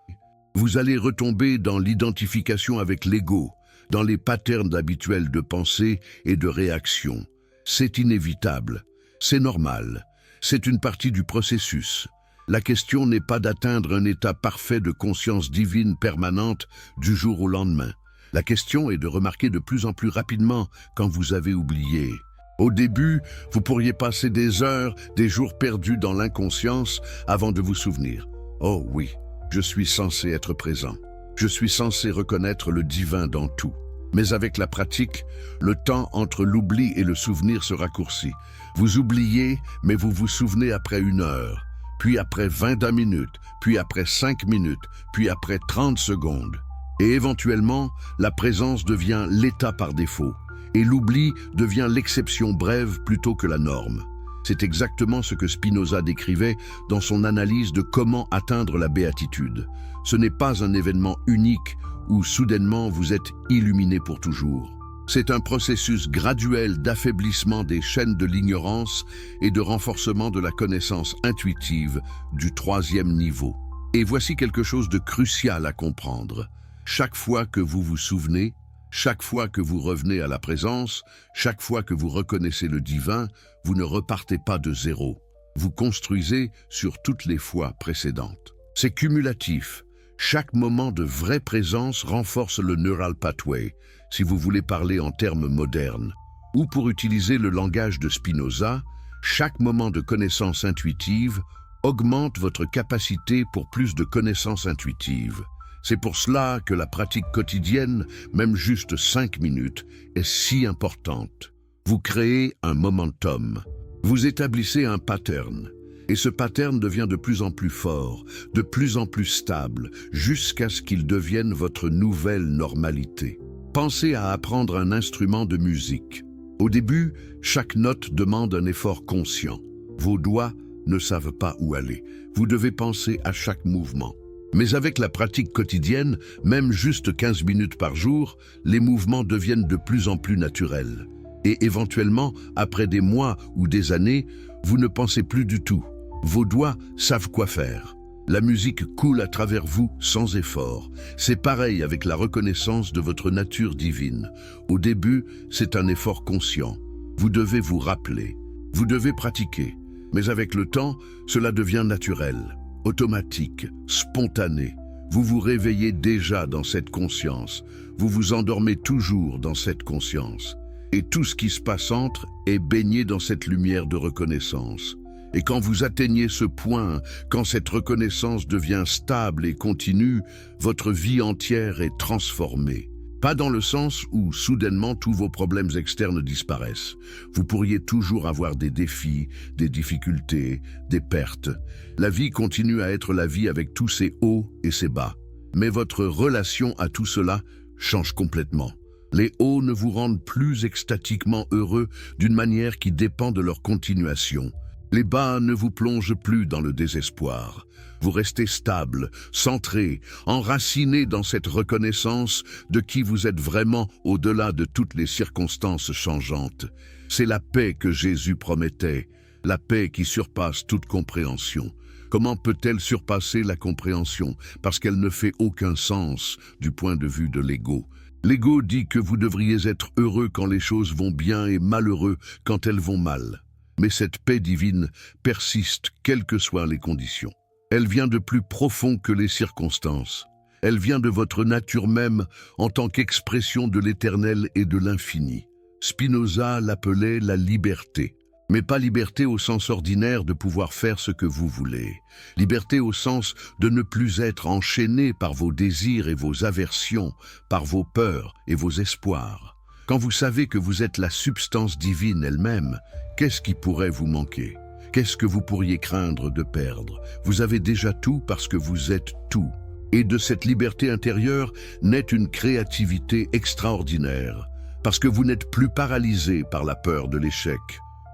Vous allez retomber dans l'identification avec l'ego, dans les patterns habituels de pensée et de réaction. C'est inévitable, c'est normal. C'est une partie du processus. La question n'est pas d'atteindre un état parfait de conscience divine permanente du jour au lendemain. La question est de remarquer de plus en plus rapidement quand vous avez oublié. Au début, vous pourriez passer des heures, des jours perdus dans l'inconscience avant de vous souvenir. Oh oui, je suis censé être présent. Je suis censé reconnaître le divin dans tout. Mais avec la pratique, le temps entre l'oubli et le souvenir se raccourcit. Vous oubliez, mais vous vous souvenez après 1 heure, puis après 20 minutes, puis après 5 minutes, puis après 30 secondes. Et éventuellement, la présence devient l'état par défaut, et l'oubli devient l'exception brève plutôt que la norme. C'est exactement ce que Spinoza décrivait dans son analyse de comment atteindre la béatitude. Ce n'est pas un événement unique où soudainement vous êtes illuminé pour toujours. C'est un processus graduel d'affaiblissement des chaînes de l'ignorance et de renforcement de la connaissance intuitive du 3e niveau. Et voici quelque chose de crucial à comprendre. Chaque fois que vous vous souvenez, chaque fois que vous revenez à la présence, chaque fois que vous reconnaissez le divin, vous ne repartez pas de zéro. Vous construisez sur toutes les fois précédentes. C'est cumulatif. Chaque moment de vraie présence renforce le neural pathway, si vous voulez parler en termes modernes. Ou pour utiliser le langage de Spinoza, chaque moment de connaissance intuitive augmente votre capacité pour plus de connaissances intuitives. C'est pour cela que la pratique quotidienne, même juste 5 minutes, est si importante. Vous créez un momentum. Vous établissez un pattern. Et ce pattern devient de plus en plus fort, de plus en plus stable, jusqu'à ce qu'il devienne votre nouvelle normalité. Pensez à apprendre un instrument de musique. Au début, chaque note demande un effort conscient. Vos doigts ne savent pas où aller. Vous devez penser à chaque mouvement. Mais avec la pratique quotidienne, même juste 15 minutes par jour, les mouvements deviennent de plus en plus naturels. Et éventuellement, après des mois ou des années, vous ne pensez plus du tout. Vos doigts savent quoi faire. La musique coule à travers vous sans effort. C'est pareil avec la reconnaissance de votre nature divine. Au début, c'est un effort conscient. Vous devez vous rappeler. Vous devez pratiquer. Mais avec le temps, cela devient naturel, automatique, spontané. Vous vous réveillez déjà dans cette conscience. Vous vous endormez toujours dans cette conscience. Et tout ce qui se passe entre est baigné dans cette lumière de reconnaissance. Et quand vous atteignez ce point, quand cette reconnaissance devient stable et continue, votre vie entière est transformée. Pas dans le sens où soudainement tous vos problèmes externes disparaissent. Vous pourriez toujours avoir des défis, des difficultés, des pertes. La vie continue à être la vie avec tous ses hauts et ses bas. Mais votre relation à tout cela change complètement. Les hauts ne vous rendent plus extatiquement heureux d'une manière qui dépend de leur continuation. Les bas ne vous plongent plus dans le désespoir. Vous restez stable, centré, enraciné dans cette reconnaissance de qui vous êtes vraiment au-delà de toutes les circonstances changeantes. C'est la paix que Jésus promettait, la paix qui surpasse toute compréhension. Comment peut-elle surpasser la compréhension? Parce qu'elle ne fait aucun sens du point de vue de l'ego. L'ego dit que vous devriez être heureux quand les choses vont bien et malheureux quand elles vont mal. Mais cette paix divine persiste quelles que soient les conditions. Elle vient de plus profond que les circonstances. Elle vient de votre nature même en tant qu'expression de l'éternel et de l'infini. Spinoza l'appelait la liberté. Mais pas liberté au sens ordinaire de pouvoir faire ce que vous voulez. Liberté au sens de ne plus être enchaîné par vos désirs et vos aversions, par vos peurs et vos espoirs. Quand vous savez que vous êtes la substance divine elle-même, qu'est-ce qui pourrait vous manquer? Qu'est-ce que vous pourriez craindre de perdre? Vous avez déjà tout parce que vous êtes tout. Et de cette liberté intérieure naît une créativité extraordinaire, parce que vous n'êtes plus paralysé par la peur de l'échec.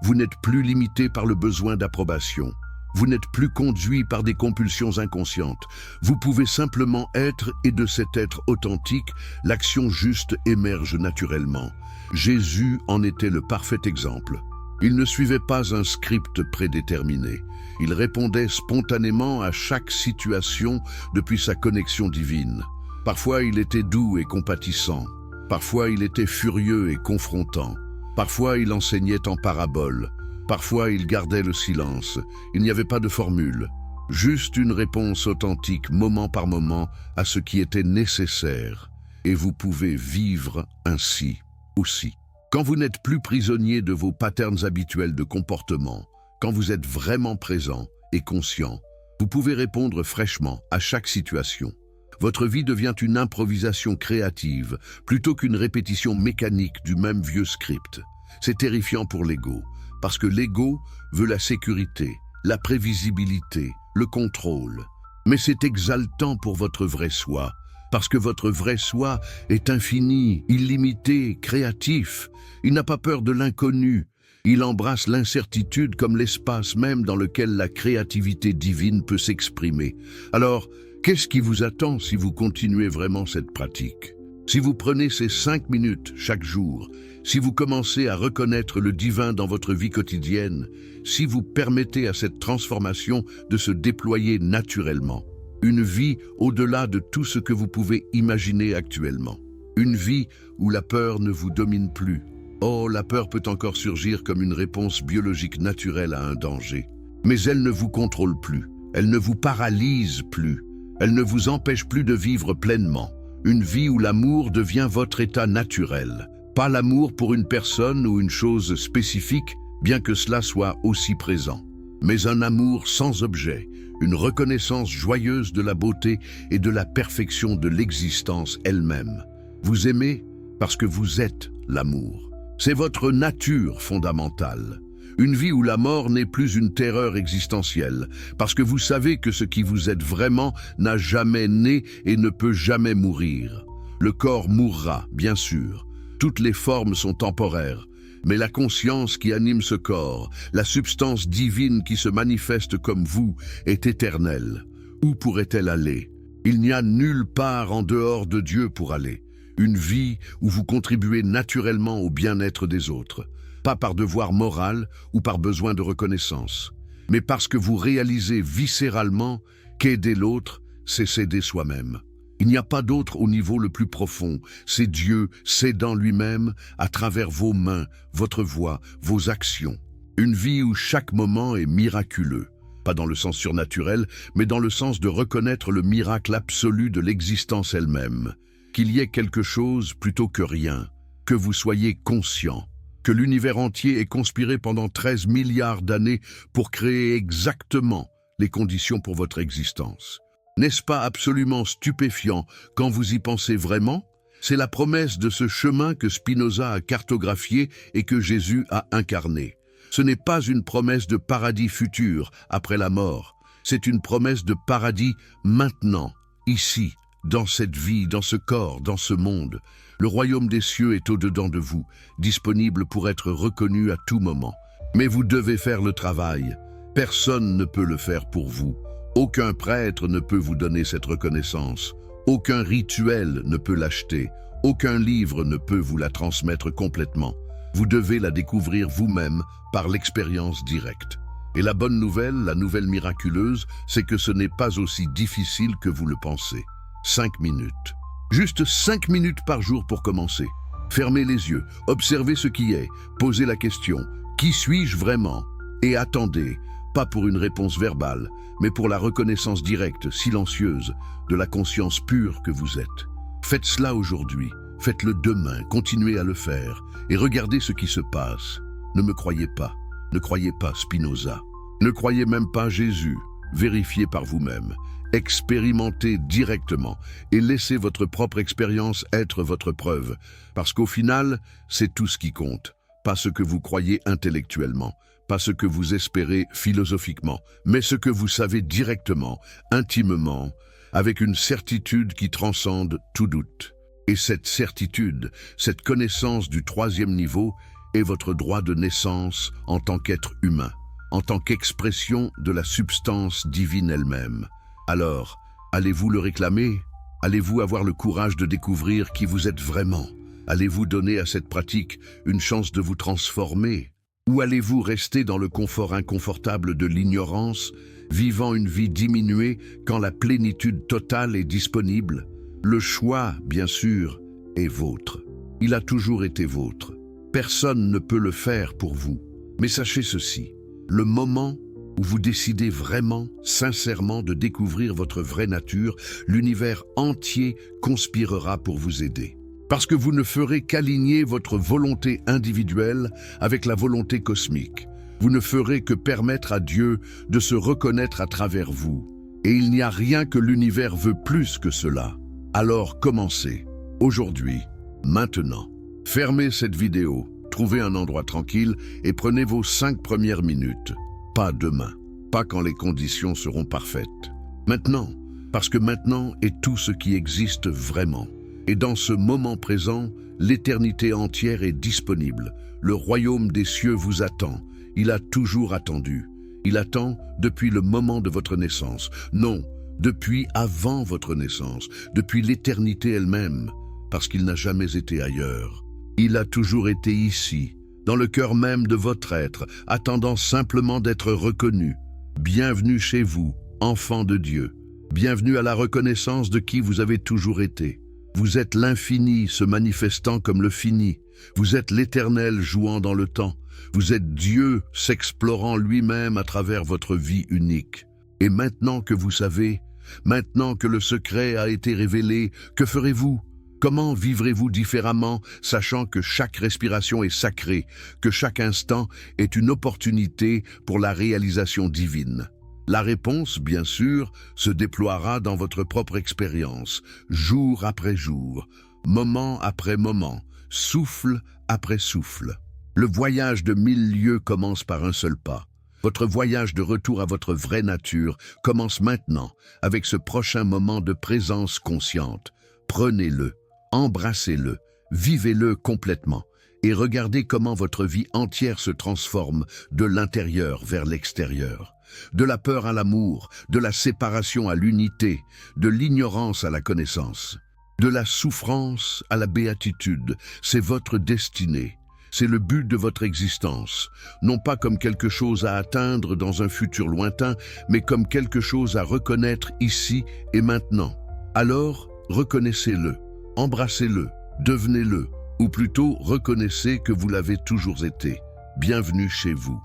Vous n'êtes plus limité par le besoin d'approbation. Vous n'êtes plus conduit par des compulsions inconscientes. Vous pouvez simplement être, et de cet être authentique, l'action juste émerge naturellement. Jésus en était le parfait exemple. Il ne suivait pas un script prédéterminé. Il répondait spontanément à chaque situation depuis sa connexion divine. Parfois il était doux et compatissant. Parfois il était furieux et confrontant. Parfois il enseignait en parabole. Parfois il gardait le silence. Il n'y avait pas de formule. Juste une réponse authentique, moment par moment, à ce qui était nécessaire. Et vous pouvez vivre ainsi aussi. Quand vous n'êtes plus prisonnier de vos patterns habituels de comportement, quand vous êtes vraiment présent et conscient, vous pouvez répondre fraîchement à chaque situation. Votre vie devient une improvisation créative plutôt qu'une répétition mécanique du même vieux script. C'est terrifiant pour l'ego, parce que l'ego veut la sécurité, la prévisibilité, le contrôle. Mais c'est exaltant pour votre vrai soi, parce que votre vrai soi est infini, illimité, créatif. Il n'a pas peur de l'inconnu. Il embrasse l'incertitude comme l'espace même dans lequel la créativité divine peut s'exprimer. Alors, qu'est-ce qui vous attend si vous continuez vraiment cette pratique? Si vous prenez ces 5 minutes chaque jour, si vous commencez à reconnaître le divin dans votre vie quotidienne, si vous permettez à cette transformation de se déployer naturellement, une vie au-delà de tout ce que vous pouvez imaginer actuellement. Une vie où la peur ne vous domine plus. Oh, la peur peut encore surgir comme une réponse biologique naturelle à un danger. Mais elle ne vous contrôle plus. Elle ne vous paralyse plus. Elle ne vous empêche plus de vivre pleinement. Une vie où l'amour devient votre état naturel. Pas l'amour pour une personne ou une chose spécifique, bien que cela soit aussi présent. Mais un amour sans objet, une reconnaissance joyeuse de la beauté et de la perfection de l'existence elle-même. Vous aimez parce que vous êtes l'amour. C'est votre nature fondamentale. Une vie où la mort n'est plus une terreur existentielle, parce que vous savez que ce qui vous êtes vraiment n'a jamais né et ne peut jamais mourir. Le corps mourra, bien sûr. Toutes les formes sont temporaires. Mais la conscience qui anime ce corps, la substance divine qui se manifeste comme vous, est éternelle. Où pourrait-elle aller? Il n'y a nulle part en dehors de Dieu pour aller. Une vie où vous contribuez naturellement au bien-être des autres. Pas par devoir moral ou par besoin de reconnaissance, mais parce que vous réalisez viscéralement Qu'aider l'autre, c'est s'aider soi-même. Il n'y a pas d'autre au niveau le plus profond. C'est Dieu s'aidant lui-même à travers vos mains, votre voix, vos actions. Une vie où chaque moment est miraculeux. Pas dans le sens surnaturel, mais dans le sens de reconnaître le miracle absolu de l'existence elle-même. Qu'il y ait quelque chose plutôt que rien. Que vous soyez conscient. Que l'univers entier ait conspiré pendant 13 milliards d'années pour créer exactement les conditions pour votre existence. N'est-ce pas absolument stupéfiant quand vous y pensez vraiment? C'est la promesse de ce chemin que Spinoza a cartographié et que Jésus a incarné. Ce n'est pas une promesse de paradis futur, après la mort. C'est une promesse de paradis maintenant, ici, dans cette vie, dans ce corps, dans ce monde. Le royaume des cieux est au-dedans de vous, disponible pour être reconnu à tout moment. Mais vous devez faire le travail. Personne ne peut le faire pour vous. Aucun prêtre ne peut vous donner cette reconnaissance. Aucun rituel ne peut l'acheter. Aucun livre ne peut vous la transmettre complètement. Vous devez la découvrir vous-même par l'expérience directe. Et la bonne nouvelle, la nouvelle miraculeuse, c'est que ce n'est pas aussi difficile que vous le pensez. 5 minutes. Juste 5 minutes par jour pour commencer. Fermez les yeux, observez ce qui est, posez la question « Qui suis-je vraiment ?» Et attendez, pas pour une réponse verbale, mais pour la reconnaissance directe, silencieuse, de la conscience pure que vous êtes. Faites cela aujourd'hui, faites-le demain, continuez à le faire, et regardez ce qui se passe. Ne me croyez pas, ne croyez pas Spinoza, ne croyez même pas Jésus, vérifiez par vous-même, expérimentez directement, et laissez votre propre expérience être votre preuve, parce qu'au final, c'est tout ce qui compte, pas ce que vous croyez intellectuellement, pas ce que vous espérez philosophiquement, mais ce que vous savez directement, intimement, avec une certitude qui transcende tout doute. Et cette certitude, cette connaissance du 3e niveau, est votre droit de naissance en tant qu'être humain, en tant qu'expression de la substance divine elle-même. Alors, allez-vous le réclamer? Allez-vous avoir le courage de découvrir qui vous êtes vraiment? Allez-vous donner à cette pratique une chance de vous transformer? Ou allez-vous rester dans le confort inconfortable de l'ignorance, vivant une vie diminuée quand la plénitude totale est disponible? Le choix, bien sûr, est vôtre. Il a toujours été vôtre. Personne ne peut le faire pour vous. Mais sachez ceci, le moment où vous décidez vraiment, sincèrement de découvrir votre vraie nature, l'univers entier conspirera pour vous aider. Parce que vous ne ferez qu'aligner votre volonté individuelle avec la volonté cosmique. Vous ne ferez que permettre à Dieu de se reconnaître à travers vous. Et il n'y a rien que l'univers veut plus que cela. Alors commencez, aujourd'hui, maintenant. Fermez cette vidéo, trouvez un endroit tranquille et prenez vos 5 premières minutes. Pas demain, pas quand les conditions seront parfaites. Maintenant, parce que maintenant est tout ce qui existe vraiment. Et dans ce moment présent, l'éternité entière est disponible. Le royaume des cieux vous attend. Il a toujours attendu. Il attend depuis le moment de votre naissance. Non, depuis avant votre naissance, depuis l'éternité elle-même, parce qu'il n'a jamais été ailleurs. Il a toujours été ici, dans le cœur même de votre être, attendant simplement d'être reconnu. Bienvenue chez vous, enfant de Dieu. Bienvenue à la reconnaissance de qui vous avez toujours été. Vous êtes l'infini se manifestant comme le fini. Vous êtes l'éternel jouant dans le temps. Vous êtes Dieu s'explorant lui-même à travers votre vie unique. Et maintenant que vous savez, maintenant que le secret a été révélé, que ferez-vous? Comment vivrez-vous différemment, sachant que chaque respiration est sacrée, que chaque instant est une opportunité pour la réalisation divine? La réponse, bien sûr, se déploiera dans votre propre expérience, jour après jour, moment après moment, souffle après souffle. Le voyage de 1000 lieues commence par un seul pas. Votre voyage de retour à votre vraie nature commence maintenant, avec ce prochain moment de présence consciente. Prenez-le, embrassez-le, vivez-le complètement, et regardez comment votre vie entière se transforme de l'intérieur vers l'extérieur. De la peur à l'amour, de la séparation à l'unité, de l'ignorance à la connaissance, de la souffrance à la béatitude, c'est votre destinée. C'est le but de votre existence, non pas comme quelque chose à atteindre dans un futur lointain, mais comme quelque chose à reconnaître ici et maintenant. Alors, reconnaissez-le, embrassez-le, devenez-le, ou plutôt reconnaissez que vous l'avez toujours été. Bienvenue chez vous.